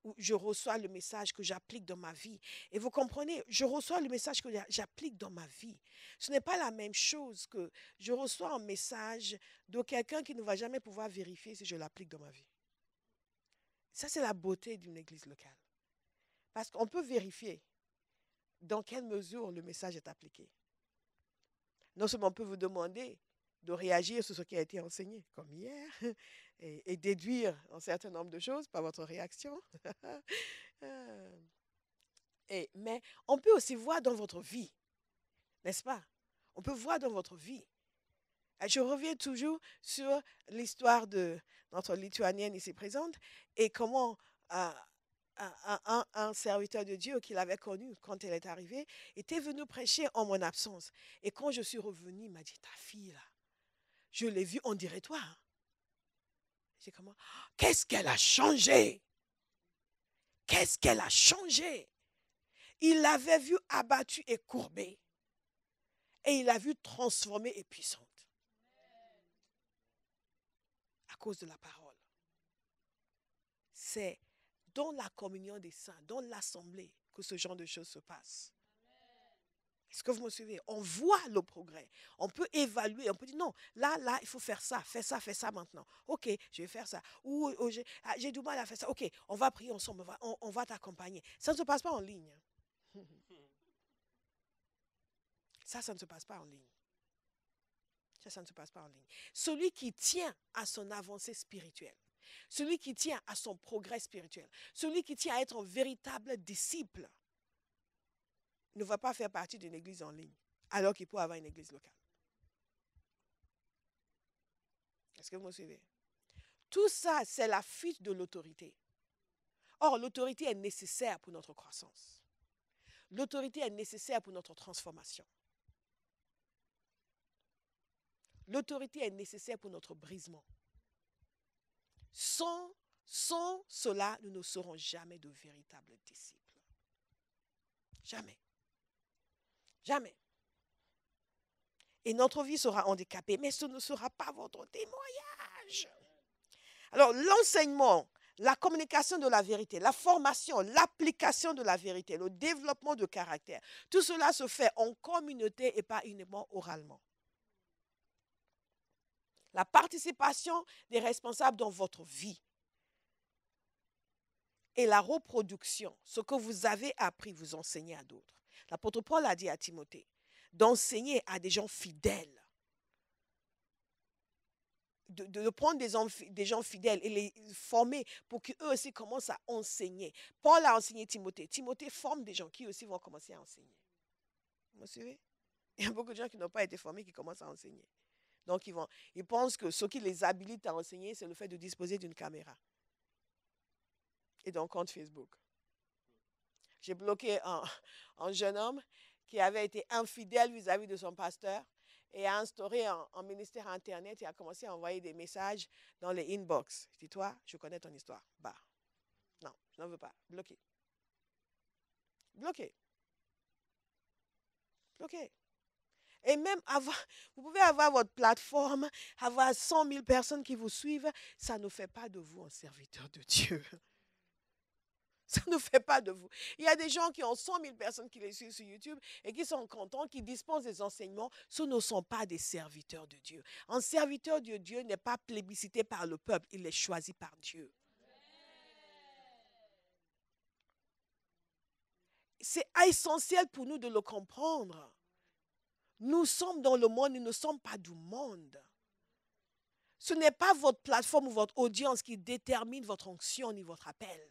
S1: où je reçois le message que j'applique dans ma vie. Et vous comprenez, je reçois le message que j'applique dans ma vie. Ce n'est pas la même chose que je reçois un message de quelqu'un qui ne va jamais pouvoir vérifier si je l'applique dans ma vie. Ça, c'est la beauté d'une église locale. Parce qu'on peut vérifier dans quelle mesure le message est appliqué. Non seulement on peut vous demander de réagir sur ce qui a été enseigné, comme hier, et déduire un certain nombre de choses par votre réaction. Mais on peut aussi voir dans votre vie, n'est-ce pas? On peut voir dans votre vie. Je reviens toujours sur l'histoire de notre Lituanienne ici présente et comment un serviteur de Dieu qu'il avait connu quand elle est arrivée était venu prêcher en mon absence. Et quand je suis revenue, il m'a dit, ta fille là, je l'ai vue, on dirait toi. J'ai comment? Qu'est-ce qu'elle a changé? Qu'est-ce qu'elle a changé? Il l'avait vue abattue et courbée. Et il l'a vue transformée et puissante. À cause de la parole. C'est dans la communion des saints, dans l'assemblée, que ce genre de choses se passe. Est-ce que vous me suivez? On voit le progrès. On peut évaluer. On peut dire non, là, il faut faire ça maintenant. Ok, je vais faire ça. Ou j'ai du mal à faire ça. Ok, on va prier ensemble, on va t'accompagner. Ça ne se passe pas en ligne. Ça ne se passe pas en ligne. Ça ne se passe pas en ligne. Celui qui tient à son avancée spirituelle, celui qui tient à son progrès spirituel, celui qui tient à être un véritable disciple, ne va pas faire partie d'une église en ligne, alors qu'il peut avoir une église locale. Est-ce que vous me suivez? Tout ça, c'est la fuite de l'autorité. Or, l'autorité est nécessaire pour notre croissance. L'autorité est nécessaire pour notre transformation. L'autorité est nécessaire pour notre brisement. Sans cela, nous ne serons jamais de véritables disciples. Jamais. Jamais. Et notre vie sera handicapée, mais ce ne sera pas votre témoignage. Alors, l'enseignement, la communication de la vérité, la formation, l'application de la vérité, le développement de caractère, tout cela se fait en communauté et pas uniquement oralement. La participation des responsables dans votre vie et la reproduction, ce que vous avez appris, vous enseignez à d'autres. L'apôtre Paul a dit à Timothée d'enseigner à des gens fidèles, de prendre des gens fidèles et les former pour qu'eux aussi commencent à enseigner. Paul a enseigné Timothée. Timothée forme des gens qui aussi vont commencer à enseigner. Vous me suivez? Il y a beaucoup de gens qui n'ont pas été formés qui commencent à enseigner. Donc, ils pensent que ce qui les habilite à enseigner, c'est le fait de disposer d'une caméra et d'un compte Facebook. J'ai bloqué un jeune homme qui avait été infidèle vis-à-vis de son pasteur et a instauré un ministère Internet et a commencé à envoyer des messages dans les inbox. Je dis, toi, je connais ton histoire. Bah, non, je n'en veux pas. Bloqué. Bloqué. Bloqué. Et même vous pouvez avoir votre plateforme, avoir 100 000 personnes qui vous suivent, ça ne fait pas de vous un serviteur de Dieu. Ça ne fait pas de vous. Il y a des gens qui ont 100 000 personnes qui les suivent sur YouTube et qui sont contents, qui dispensent des enseignements. Ce ne sont pas des serviteurs de Dieu. Un serviteur de Dieu n'est pas plébiscité par le peuple, il est choisi par Dieu. C'est essentiel pour nous de le comprendre. Nous sommes dans le monde, nous ne sommes pas du monde. Ce n'est pas votre plateforme ou votre audience qui détermine votre onction ni votre appel.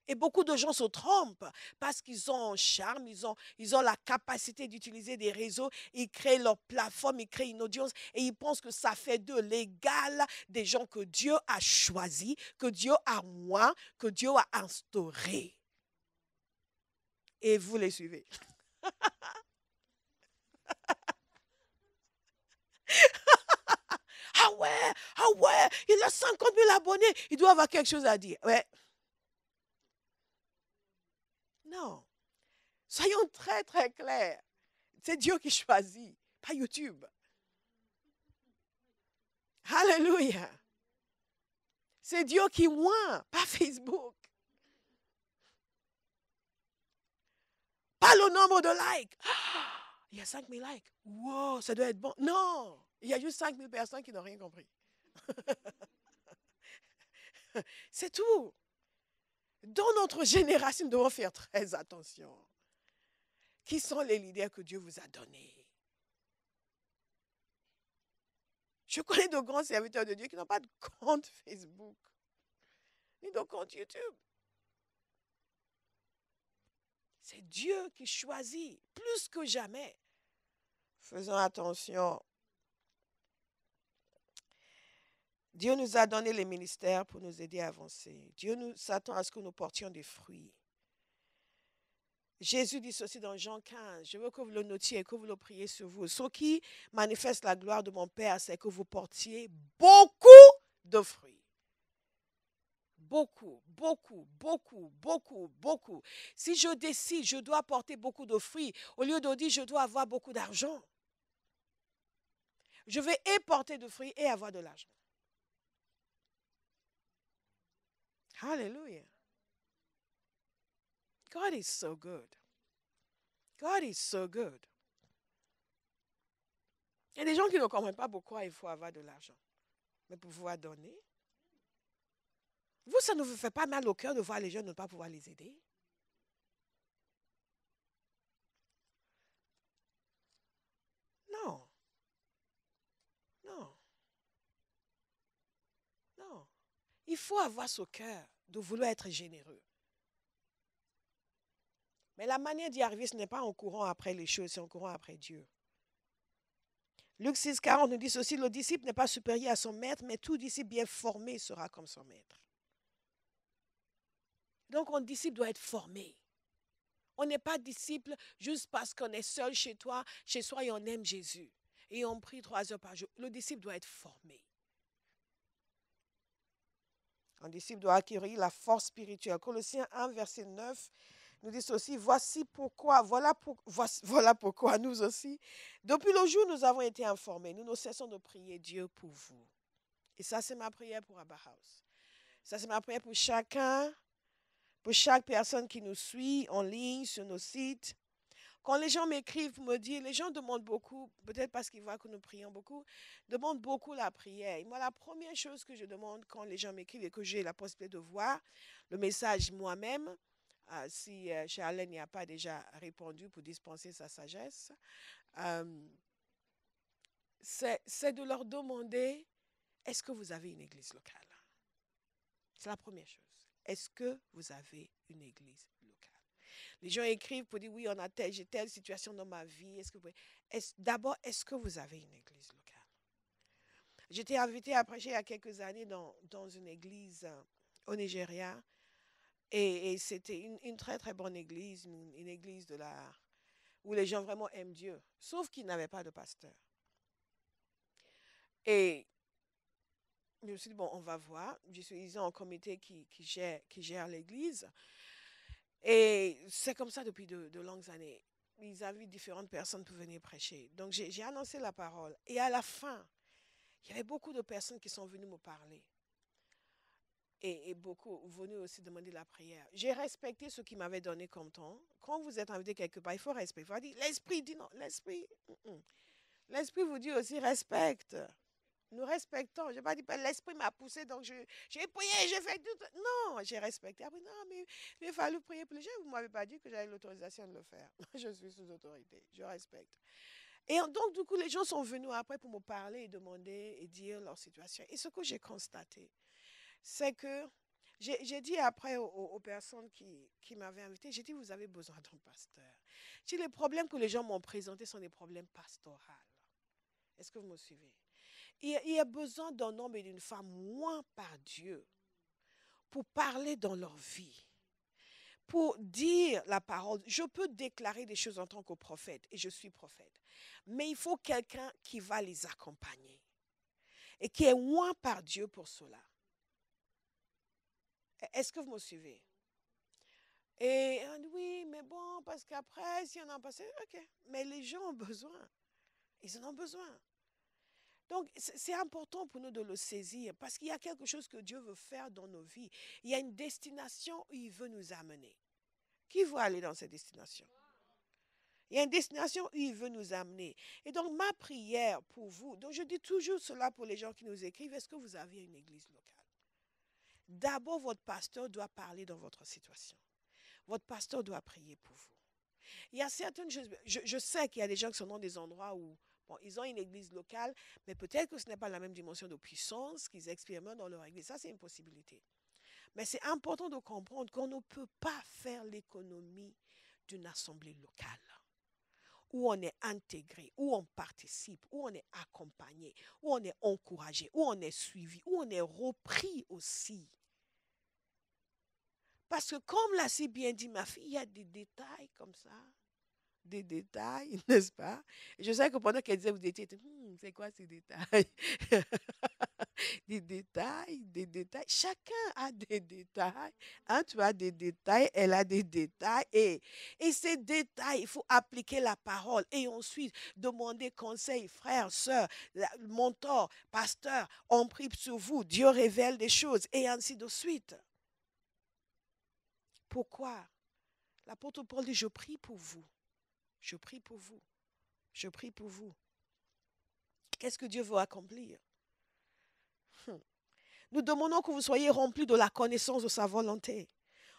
S1: Et beaucoup de gens se trompent parce qu'ils ont un charme, ils ont la capacité d'utiliser des réseaux, ils créent leur plateforme, ils créent une audience et ils pensent que ça fait d'eux l'égal des gens que Dieu a choisis, que Dieu a oint, que Dieu a instaurés. Et vous les suivez. Ah ouais, il a 50 000 abonnés, il doit avoir quelque chose à dire. Ouais. Non. Soyons très, très clairs. C'est Dieu qui choisit, pas YouTube. Alléluia. C'est Dieu qui oint, pas Facebook. Pas le nombre de likes. Il y a 5 000 likes. Wow, ça doit être bon. Non, il y a juste 5 000 personnes qui n'ont rien compris. C'est tout. Dans notre génération, nous devons faire très attention. Qui sont les leaders que Dieu vous a donnés? Je connais de grands serviteurs de Dieu qui n'ont pas de compte Facebook, ni de compte YouTube. C'est Dieu qui choisit plus que jamais. Faisons attention. Dieu nous a donné les ministères pour nous aider à avancer. Dieu nous s'attend à ce que nous portions des fruits. Jésus dit ceci dans Jean 15. Je veux que vous le notiez et que vous le priez sur vous. Ce qui manifeste la gloire de mon Père, c'est que vous portiez beaucoup de fruits. Beaucoup, beaucoup, beaucoup, beaucoup, beaucoup. Si je décide, je dois porter beaucoup de fruits, au lieu de dire je dois avoir beaucoup d'argent, je vais et porter de fruits et avoir de l'argent. Hallelujah. God is so good. God is so good. Il y a des gens qui ne comprennent pas pourquoi il faut avoir de l'argent. Mais pour pouvoir donner, vous, ça ne vous fait pas mal au cœur de voir les gens ne pas pouvoir les aider? Non. Non. Non. Il faut avoir ce cœur de vouloir être généreux. Mais la manière d'y arriver, ce n'est pas en courant après les choses, c'est en courant après Dieu. Luc 6, 40 nous dit ceci, le disciple n'est pas supérieur à son maître, mais tout disciple bien formé sera comme son maître. Donc, un disciple doit être formé. On n'est pas disciple juste parce qu'on est seul chez toi, chez soi et on aime Jésus. Et on prie 3 heures par jour. Le disciple doit être formé. Un disciple doit acquérir la force spirituelle. Colossiens 1, verset 9, nous dit ceci, voilà pourquoi nous aussi, depuis le jour où nous avons été informés, nous ne cessons de prier Dieu pour vous. Et ça, c'est ma prière pour Abba House. Ça, c'est ma prière pour chacun, pour chaque personne qui nous suit en ligne, sur nos sites. Quand les gens m'écrivent pour me dire, les gens demandent beaucoup, peut-être parce qu'ils voient que nous prions beaucoup, demandent beaucoup la prière. Et moi, la première chose que je demande quand les gens m'écrivent et que j'ai la possibilité de voir le message moi-même, si Charlène n'y a pas déjà répondu pour dispenser sa sagesse, c'est de leur demander, est-ce que vous avez une église locale? C'est la première chose. Est-ce que vous avez une église locale? Les gens écrivent pour dire, oui, j'ai telle situation dans ma vie. D'abord, est-ce que vous avez une église locale? J'étais invitée à prêcher il y a quelques années dans une église au Nigeria. Et c'était une très, très bonne église, une église où les gens vraiment aiment Dieu, sauf qu'ils n'avaient pas de pasteur. Et je me suis dit, bon, on va voir. Je suis en comité qui gère l'église. Et c'est comme ça depuis de longues années. Ils avaient différentes personnes pour venir prêcher. Donc, j'ai annoncé la parole. Et à la fin, il y avait beaucoup de personnes qui sont venues me parler. Et beaucoup venues aussi demander la prière. J'ai respecté ce qu'ils m'avaient donné comme temps. Quand vous êtes invité quelque part, il faut respecter. Il faut dire, l'esprit dit non. L'esprit vous dit aussi respecte. Nous respectons. Je n'ai pas dit, l'esprit m'a poussé, donc j'ai prié, j'ai fait tout. Non, j'ai respecté. Après, non, mais il a fallu prier pour les gens. Vous ne m'avez pas dit que j'avais l'autorisation de le faire. Je suis sous autorité. Je respecte. Et donc, du coup, les gens sont venus après pour me parler et demander et dire leur situation. Et ce que j'ai constaté, c'est que j'ai dit après aux personnes qui m'avaient invité, j'ai dit, vous avez besoin d'un pasteur. J'ai dit, les problèmes que les gens m'ont présentés sont des problèmes pastoraux. Est-ce que vous me suivez? Il y a besoin d'un homme et d'une femme moins par Dieu pour parler dans leur vie, pour dire la parole. Je peux déclarer des choses en tant que prophète, et je suis prophète, mais il faut quelqu'un qui va les accompagner et qui est moins par Dieu pour cela. Est-ce que vous me suivez? Et on dit, oui, mais bon, parce qu'après, si on en passe, ok. Mais les gens ont besoin. Ils en ont besoin. Donc, c'est important pour nous de le saisir parce qu'il y a quelque chose que Dieu veut faire dans nos vies. Il y a une destination où il veut nous amener. Qui veut aller dans cette destination? Il y a une destination où il veut nous amener. Et donc, ma prière pour vous, donc je dis toujours cela pour les gens qui nous écrivent, est-ce que vous avez une église locale? D'abord, votre pasteur doit parler dans votre situation. Votre pasteur doit prier pour vous. Il y a certaines choses, je sais qu'il y a des gens qui sont dans des endroits où bon, ils ont une église locale, mais peut-être que ce n'est pas la même dimension de puissance qu'ils expérimentent dans leur église. Ça, c'est une possibilité. Mais c'est important de comprendre qu'on ne peut pas faire l'économie d'une assemblée locale où on est intégré, où on participe, où on est accompagné, où on est encouragé, où on est suivi, où on est repris aussi. Parce que comme l'a si bien dit ma fille, il y a des détails comme ça. Des détails, n'est-ce pas? Et je sais que pendant qu'elle disait, vous étiez, c'est quoi ces détails? Des détails, des détails. Chacun a des détails. Hein, tu as des détails, elle a des détails. Et ces détails, il faut appliquer la parole. Et ensuite, demander conseil, frères, sœurs, mentor, pasteur, on prie sur vous. Dieu révèle des choses. Et ainsi de suite. Pourquoi? L'apôtre Paul dit, je prie pour vous. Je prie pour vous. Je prie pour vous. Qu'est-ce que Dieu veut accomplir? Nous demandons que vous soyez remplis de la connaissance de sa volonté,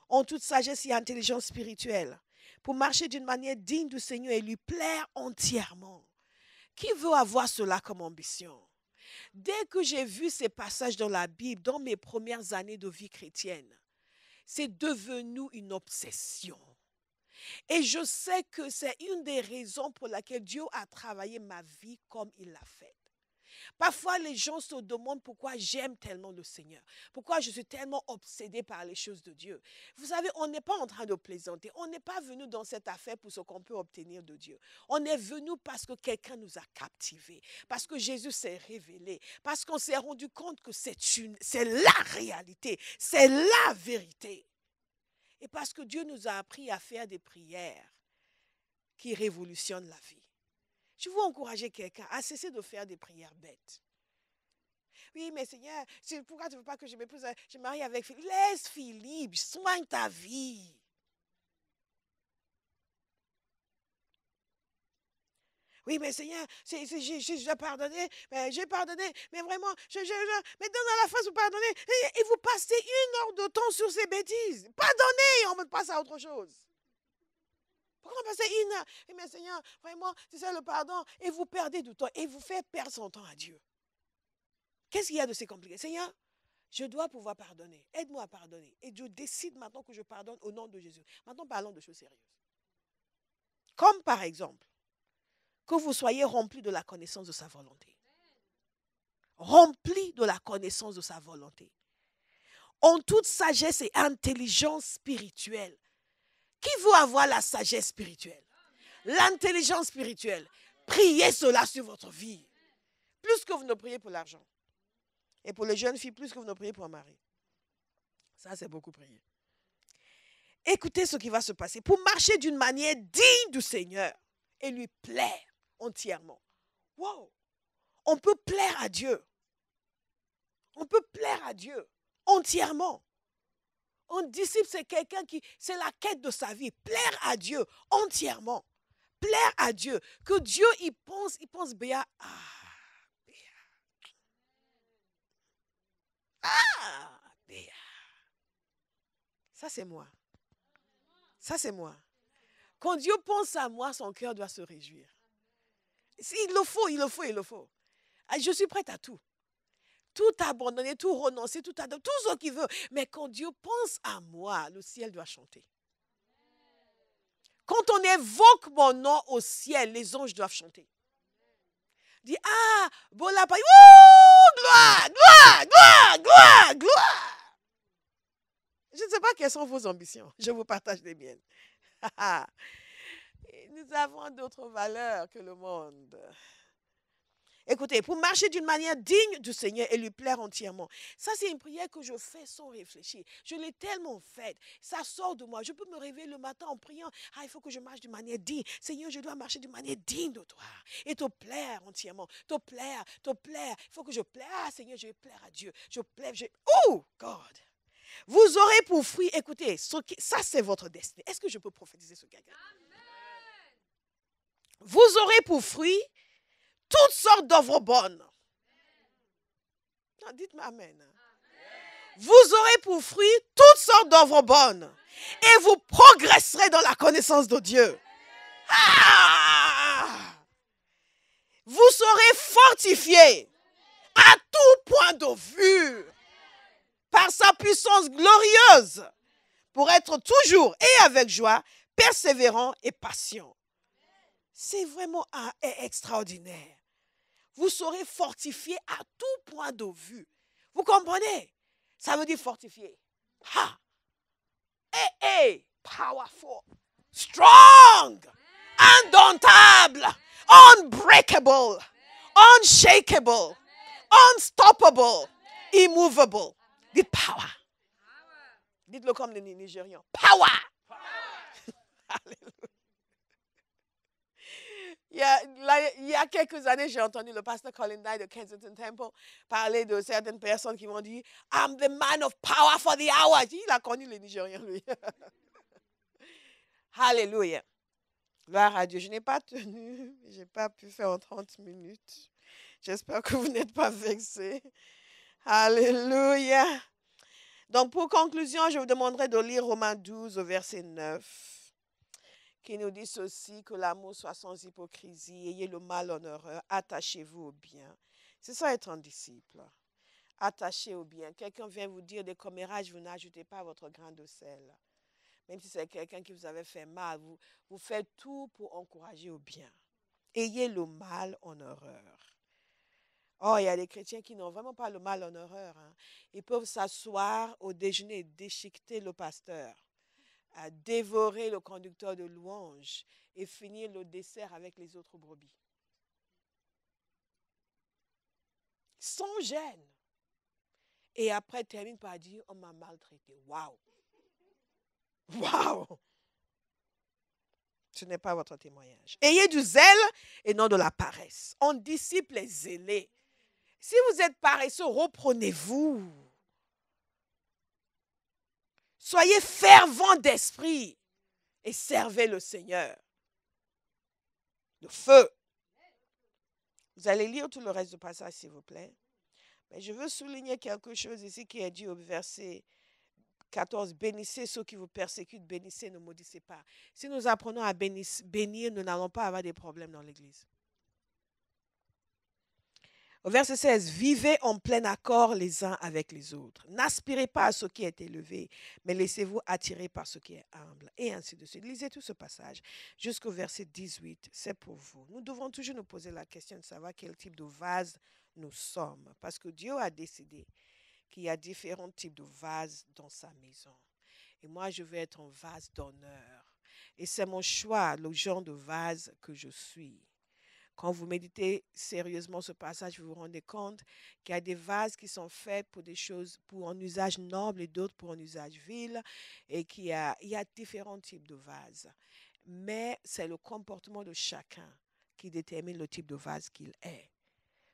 S1: en toute sagesse et intelligence spirituelle, pour marcher d'une manière digne du Seigneur et lui plaire entièrement. Qui veut avoir cela comme ambition? Dès que j'ai vu ces passages dans la Bible, dans mes premières années de vie chrétienne, c'est devenu une obsession. Et je sais que c'est une des raisons pour laquelle Dieu a travaillé ma vie comme il l'a fait. Parfois, les gens se demandent pourquoi j'aime tellement le Seigneur, pourquoi je suis tellement obsédée par les choses de Dieu. Vous savez, on n'est pas en train de plaisanter. On n'est pas venu dans cette affaire pour ce qu'on peut obtenir de Dieu. On est venu parce que quelqu'un nous a captivés, parce que Jésus s'est révélé, parce qu'on s'est rendu compte que c'est la réalité, c'est la vérité. Et parce que Dieu nous a appris à faire des prières qui révolutionnent la vie. Je veux encourager quelqu'un à cesser de faire des prières bêtes. Oui, mais Seigneur, pourquoi tu ne veux pas que je m'épouse, je me marie avec Philippe? Laisse Philippe, soigne ta vie. Oui, mais Seigneur, j'ai pardonné, j'ai pardonné, mais vraiment, mais dans la face, vous pardonnez, et vous passez 1 heure de temps sur ces bêtises. Pardonnez, on me passe à autre chose. Pourquoi passer 1 heure? Oui, mais Seigneur, vraiment, c'est ça le pardon, et vous perdez du temps, et vous faites perdre son temps à Dieu. Qu'est-ce qu'il y a de si compliqué? Seigneur, je dois pouvoir pardonner. Aide-moi à pardonner. Et Dieu décide maintenant que je pardonne au nom de Jésus. Maintenant, parlons de choses sérieuses. Comme par exemple, que vous soyez remplis de la connaissance de sa volonté. Remplis de la connaissance de sa volonté. en toute sagesse et intelligence spirituelle. Qui veut avoir la sagesse spirituelle? L'intelligence spirituelle. Priez cela sur votre vie. Plus que vous ne priez pour l'argent. Et pour les jeunes filles, plus que vous ne priez pour un mari. Ça, c'est beaucoup prier. Écoutez ce qui va se passer. Pour marcher d'une manière digne du Seigneur et lui plaire entièrement. Wow! On peut plaire à Dieu. On peut plaire à Dieu entièrement. Un disciple, c'est quelqu'un qui, c'est la quête de sa vie. Plaire à Dieu entièrement. Plaire à Dieu. Que Dieu, il pense, Béa, Béa. Béa. Ça, c'est moi. Ça, c'est moi. Quand Dieu pense à moi, son cœur doit se réjouir. Il le faut, il le faut, il le faut. Je suis prête à tout. Tout abandonner, tout renoncer, tout ce qu'il veut. Mais quand Dieu pense à moi, le ciel doit chanter. Quand on évoque mon nom au ciel, les anges doivent chanter. Dis, Bola Paye, gloire, gloire, gloire, gloire, gloire. Je ne sais pas quelles sont vos ambitions. Je vous partage les miennes. Nous avons d'autres valeurs que le monde. Écoutez, pour marcher d'une manière digne du Seigneur et lui plaire entièrement. Ça, c'est une prière que je fais sans réfléchir. Je l'ai tellement faite. Ça sort de moi. Je peux me réveiller le matin en priant. Il faut que je marche d'une manière digne. Seigneur, je dois marcher d'une manière digne de toi. Et te plaire entièrement. Te plaire, te plaire. Il faut que je plaire. Seigneur, je vais plaire à Dieu. Je plaire. Oh, God. Vous aurez pour fruit, écoutez, ça c'est votre destinée. Est-ce que je peux prophétiser sur quelqu'un? Vous aurez pour fruit toutes sortes d'œuvres bonnes. Non, dites-moi amen. Vous aurez pour fruit toutes sortes d'œuvres bonnes. Et vous progresserez dans la connaissance de Dieu. Vous serez fortifiés à tout point de vue par sa puissance glorieuse pour être toujours et avec joie, persévérant et patient. C'est vraiment extraordinaire. Vous serez fortifié à tout point de vue. Vous comprenez? Ça veut dire fortifié. Powerful, strong, indomptable, unbreakable, unshakable, unstoppable, immovable. Dites power. Dites-le comme les Nigérians. Power. Alléluia. Il y a quelques années, j'ai entendu le pasteur Colin Knight de Kensington Temple parler de certaines personnes qui m'ont dit « I'm the man of power for the hour ». Il a connu les Nigériens, lui. Alléluia. Gloire à Dieu. Je n'ai pas tenu, je n'ai pas pu faire en 30 minutes. J'espère que vous n'êtes pas vexés. Alléluia. Donc, pour conclusion, je vous demanderai de lire Romains 12 au verset 9. Qui nous dit ceci, que l'amour soit sans hypocrisie, ayez le mal en horreur, attachez-vous au bien. C'est ça être un disciple. Attachez au bien. Quelqu'un vient vous dire des commérages, vous n'ajoutez pas votre grain de sel. Même si c'est quelqu'un qui vous avait fait mal, vous faites tout pour encourager au bien. Ayez le mal en horreur. Oh, il y a des chrétiens qui n'ont vraiment pas le mal en horreur. Ils peuvent s'asseoir au déjeuner et déchiqueter le pasteur, à dévorer le conducteur de louange et finir le dessert avec les autres brebis. Sans gêne. Et après, termine par dire, on m'a maltraité. Waouh! Waouh! Ce n'est pas votre témoignage. Ayez du zèle et non de la paresse. On disciple les zélés. Si vous êtes paresseux, reprenez-vous. Soyez fervents d'esprit et servez le Seigneur. Le feu. Vous allez lire tout le reste du passage, s'il vous plaît. Mais je veux souligner quelque chose ici qui est dit au verset 14. Bénissez ceux qui vous persécutent, bénissez, ne maudissez pas. Si nous apprenons à bénir, nous n'allons pas avoir des problèmes dans l'Église. Au verset 16, vivez en plein accord les uns avec les autres. N'aspirez pas à ce qui est élevé, mais laissez-vous attirer par ce qui est humble. Et ainsi de suite. Lisez tout ce passage jusqu'au verset 18. C'est pour vous. Nous devons toujours nous poser la question de savoir quel type de vase nous sommes. Parce que Dieu a décidé qu'il y a différents types de vases dans sa maison. Et moi, je veux être un vase d'honneur. Et c'est mon choix, le genre de vase que je suis. Quand vous méditez sérieusement ce passage, vous vous rendez compte qu'il y a des vases qui sont faits pour des choses, pour un usage noble et d'autres pour un usage vil, et il y a différents types de vases. Mais c'est le comportement de chacun qui détermine le type de vase qu'il est.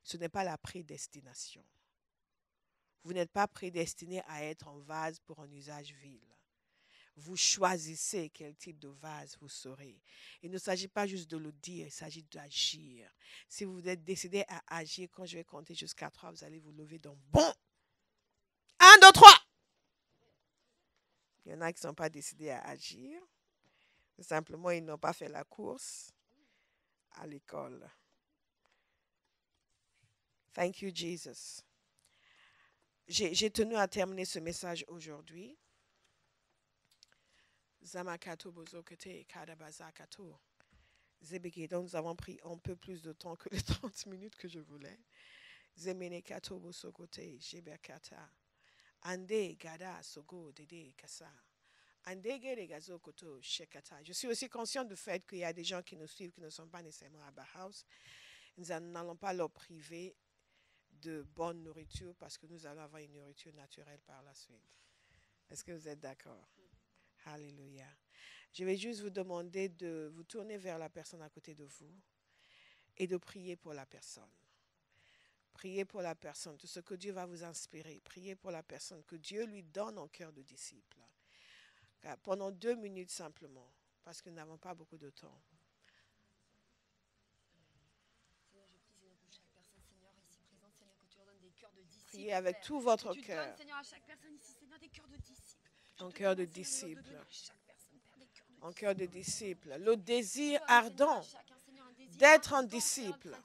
S1: Ce n'est pas la prédestination. Vous n'êtes pas prédestiné à être un vase pour un usage vil. Vous choisissez quel type de vase vous serez. Il ne s'agit pas juste de le dire, il s'agit d'agir. Si vous êtes décidé à agir, quand je vais compter jusqu'à 3, vous allez vous lever d'un bond. 1, 2, 3. Il y en a qui ne sont pas décidés à agir. Simplement, ils n'ont pas fait la course à l'école. Thank you, Jesus. J'ai tenu à terminer ce message aujourd'hui. Zamakato Bozokete Kadabazakato. Zebegedon, nous avons pris un peu plus de temps que les 30 minutes que je voulais. Zemenekato Bosokote, Jebekata. Ande Gada Sogo Dede Kasa. Ande Gede Gazokoto Shekata. Je suis aussi consciente du fait qu'il y a des gens qui nous suivent qui ne sont pas nécessairement à Bauhaus. Nous n'allons pas leur priver de bonne nourriture parce que nous allons avoir une nourriture naturelle par la suite. Est-ce que vous êtes d'accord? Alléluia. Je vais juste vous demander de vous tourner vers la personne à côté de vous et de prier pour la personne. Priez pour la personne, tout ce que Dieu va vous inspirer. Priez pour la personne, que Dieu lui donne un cœur de disciple. Pendant 2 minutes simplement, parce que nous n'avons pas beaucoup de temps. Priez avec tout votre cœur. Un cœur de disciple. Un cœur de disciple. Le désir ardent d'être un disciple.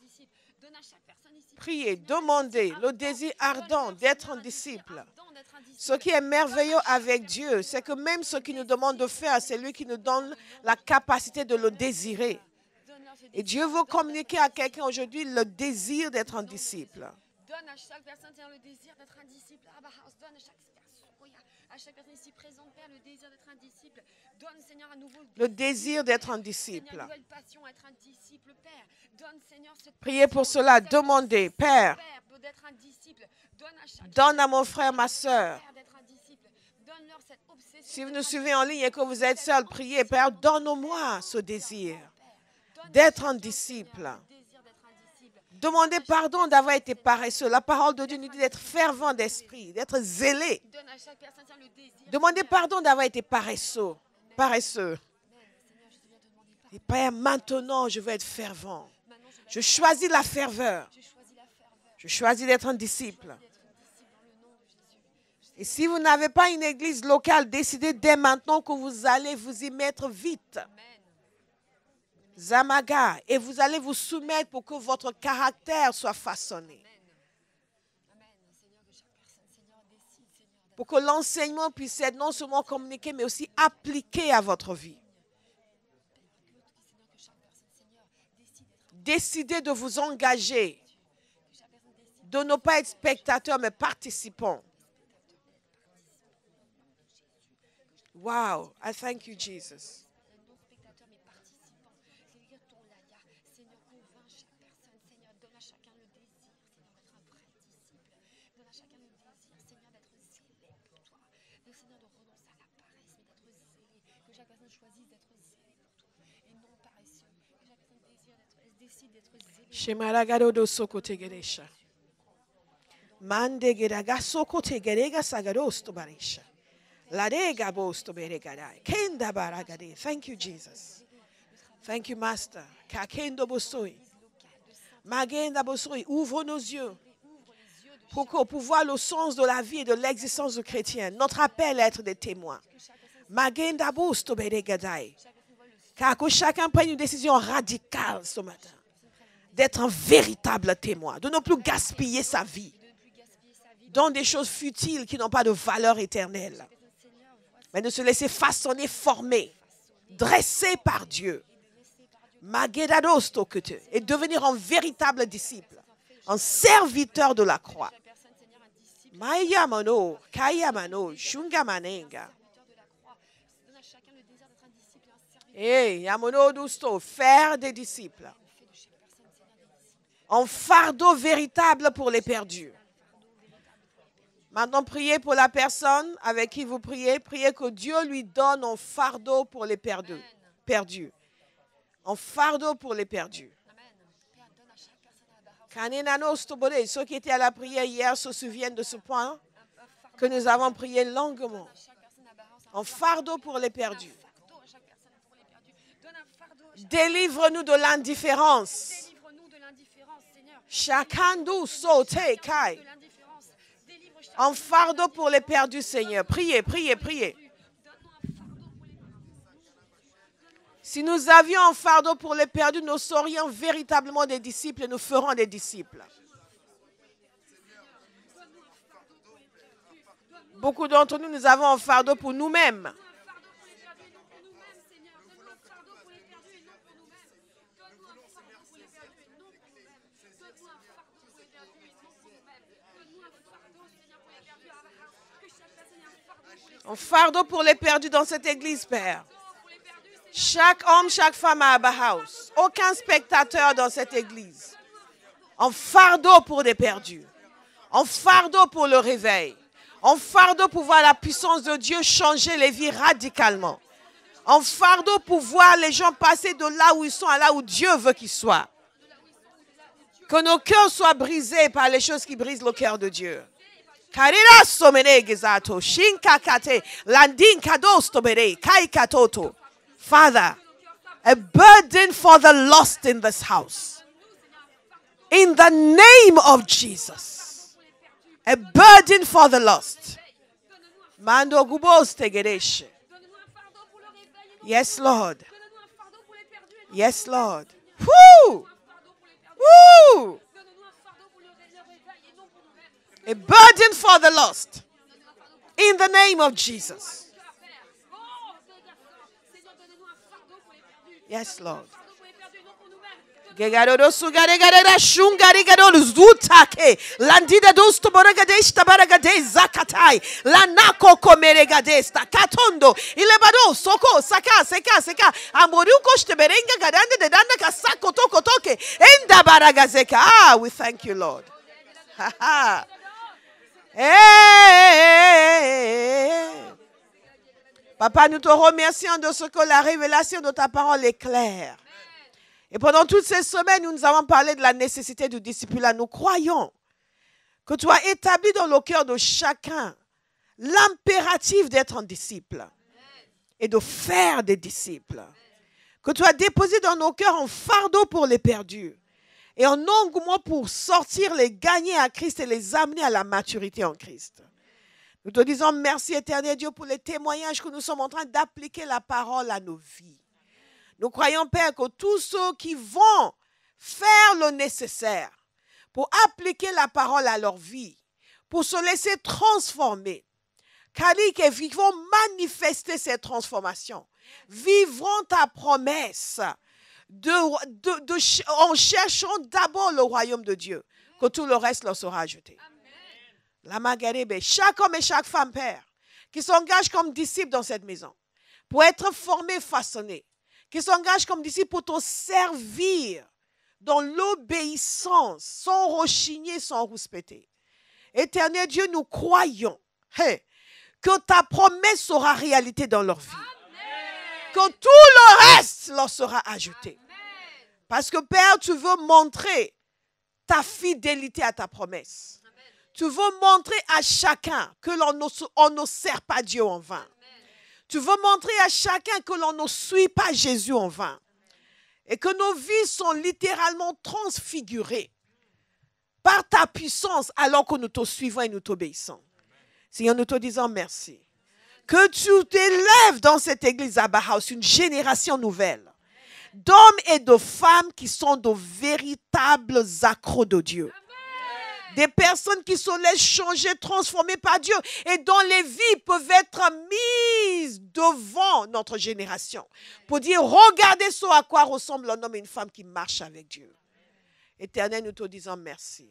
S1: Priez, demandez le désir ardent d'être un disciple. Ce qui est merveilleux avec Dieu, c'est que même ce qu'il nous demande de faire, c'est lui qui nous donne la capacité de le désirer. Et Dieu veut communiquer à quelqu'un aujourd'hui le désir d'être un disciple.
S2: Donne à chaque personne le désir d'être un disciple. Donne à chaque personne ici présente, Père, le désir d'être un disciple. Donne, Seigneur, à nouveau
S1: le désir d'être un disciple.
S2: Seigneur, nouvelle passion, être un disciple, Père. Donne, Seigneur, cette
S1: priez pour cela, demandez, Père,
S2: d'être un disciple.
S1: Donne à mon frère, ma soeur. Si vous nous suivez en ligne et que vous êtes seul, priez, Père, donne-moi ce désir d'être un disciple. Demandez pardon d'avoir été paresseux. La parole de Dieu nous dit d'être fervent d'esprit, d'être zélé. Demandez pardon d'avoir été paresseux. Et Père, maintenant, je veux être fervent. Je choisis la ferveur. Je choisis d'être un disciple. Et si vous n'avez pas une église locale, décidez dès maintenant que vous allez vous y mettre vite. Zamaga, et vous allez vous soumettre pour que votre caractère soit façonné. Pour que l'enseignement puisse être non seulement communiqué, mais aussi appliqué à votre vie. Décidez de vous engager, de ne pas être spectateur, mais participant. Wow, I thank you, Jesus. Shemaragado do sokote geresha. Mande geraga sokote gerega sagarosto barisha. Ladega bosto beregadai. Kenda baragade. Thank you, Jesus. Thank you, Master. Kakendo bosoi. Magenda bosoi. Ouvre nos yeux pour voir le sens de la vie et de l'existence du chrétien. Notre appel à être des témoins. Magenda bosto beregadai. Car que chacun prenne une décision radicale ce matin. D'être un véritable témoin, de ne plus gaspiller sa vie dans des choses futiles qui n'ont pas de valeur éternelle, mais de se laisser façonner, former, dresser par Dieu, et devenir un véritable disciple, un serviteur de la croix. Mayamano, Kayamano, Shungamanenga.
S2: Serviteur de la croix. Donne à chacun le désir d'être un disciple et un serviteur.
S1: Eh, Yamono Dusto, faire des disciples.
S2: Fais de chaque personne, Seigneur, des disciples.
S1: En fardeau véritable pour les perdus. Maintenant, priez pour la personne avec qui vous priez. Priez que Dieu lui donne un fardeau pour les perdus. Un fardeau pour les perdus.
S2: Amen. Père, donne à chaque personne à la Baha
S1: Kanenano Stobode, ceux qui étaient à la prière hier se souviennent de ce point que nous avons prié longuement.
S2: chaque personne à Baha.
S1: Un fardeau pour les perdus.
S2: Fardeau à chaque personne pour les perdus. Donne un fardeau à chaque
S1: Délivre-nous de l'indifférence.
S2: Délivre-nous de l'indifférence, Seigneur.
S1: Shakandu Sote Kai.
S2: De l'indifférence. Délivre chaque
S1: Un fardeau pour les perdus, Seigneur. Priez, priez, priez.
S2: Donne-nous un fardeau pour les perdus.
S1: Si nous avions un fardeau pour les perdus, nous serions véritablement des disciples et nous ferons des disciples. Beaucoup d'entre nous, nous avons un fardeau pour nous-mêmes. Un fardeau pour les perdus dans cette église, Père. Chaque homme, chaque femme à Abba House. Aucun spectateur dans cette église. Un fardeau pour les perdus. Un fardeau pour le réveil. Un fardeau pour voir la puissance de Dieu changer les vies radicalement. Un fardeau pour voir les gens passer de là où ils sont à là où Dieu veut qu'ils soient. Que nos cœurs soient brisés par les choses qui brisent le cœur de Dieu. Karira somene gezato, shinkakate, landin kadostobere, kaikatoto. Father, a burden for the lost in this house. In the name of Jesus. A burden for the lost. Mando gubos tegeresh. Yes, Lord. Yes, Lord. Woo! Woo! A burden for the lost. In the name of Jesus. Yes, Lord. Gegaroro sugaregarera shungarigaroro zutake. Landida dosto boragadesta baragade zakatai. Lanako komeregadesta. Katondo. Ilebado soko saka seka seka. Amoruko shteberenga gadande de danda kasako toko toke. Enda baragazeka. Ah, we thank you, Lord. Ha ha. Hey. Papa, nous te remercions de ce que la révélation de ta parole est claire. Et pendant toutes ces semaines, nous avons parlé de la nécessité du discipulat. Nous croyons que tu as établi dans le cœur de chacun l'impératif d'être un disciple et de faire des disciples. Que tu as déposé dans nos cœurs un fardeau pour les perdus et un engouement pour sortir, les gagner à Christ et les amener à la maturité en Christ. Nous te disons merci, éternel Dieu, pour les témoignages que nous sommes en train d'appliquer la parole à nos vies. Nous croyons, Père, que tous ceux qui vont faire le nécessaire pour appliquer la parole à leur vie, pour se laisser transformer, qui vont manifester cette transformation, vivront ta promesse en cherchant d'abord le royaume de Dieu, que tout le reste leur sera ajouté. La Magarebe, chaque homme et chaque femme, Père, qui s'engagent comme disciples dans cette maison, pour être formés, façonnés, qui s'engagent comme disciples pour te servir dans l'obéissance, sans rechigner, sans rouspéter. Éternel Dieu, nous croyons que ta promesse sera réalité dans leur vie. Amen. Que tout le reste leur sera ajouté. Amen. Parce que Père, tu veux montrer ta fidélité à ta promesse. Tu veux montrer à chacun que l'on ne sert pas Dieu en vain. Amen. Tu veux montrer à chacun que l'on ne suit pas Jésus en vain. Et que nos vies sont littéralement transfigurées par ta puissance alors que nous te suivons et nous t'obéissons. Seigneur, nous te disons merci. Que tu t'élèves dans cette église Abba House, une génération nouvelle d'hommes et de femmes qui sont de véritables accros de Dieu. Des personnes qui se laissent changer, transformer par Dieu et dont les vies peuvent être mises devant notre génération pour dire, regardez ce à quoi ressemble un homme et une femme qui marchent avec Dieu. Éternel, nous te disons merci.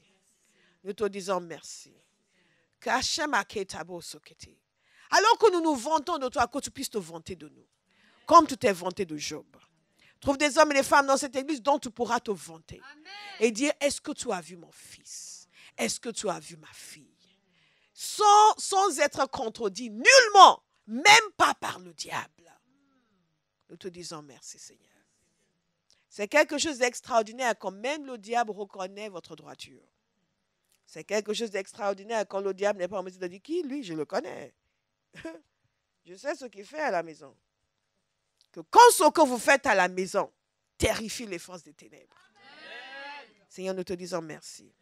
S1: Nous te disons merci. Alors que nous nous vantons de toi, que tu puisses te vanter de nous. Comme tu t'es vanté de Job. Trouve des hommes et des femmes dans cette église dont tu pourras te vanter.
S2: Amen.
S1: Et dire, est-ce que tu as vu mon fils? Est-ce que tu as vu ma fille? Sans être contredit, nullement, même pas par le diable. Nous te disons merci, Seigneur. C'est quelque chose d'extraordinaire quand même le diable reconnaît votre droiture. C'est quelque chose d'extraordinaire quand le diable n'est pas en mesure de dire qui, lui, je le connais. Je sais ce qu'il fait à la maison. Que quand ce que vous faites à la maison terrifie les forces des ténèbres. Seigneur, nous te disons merci.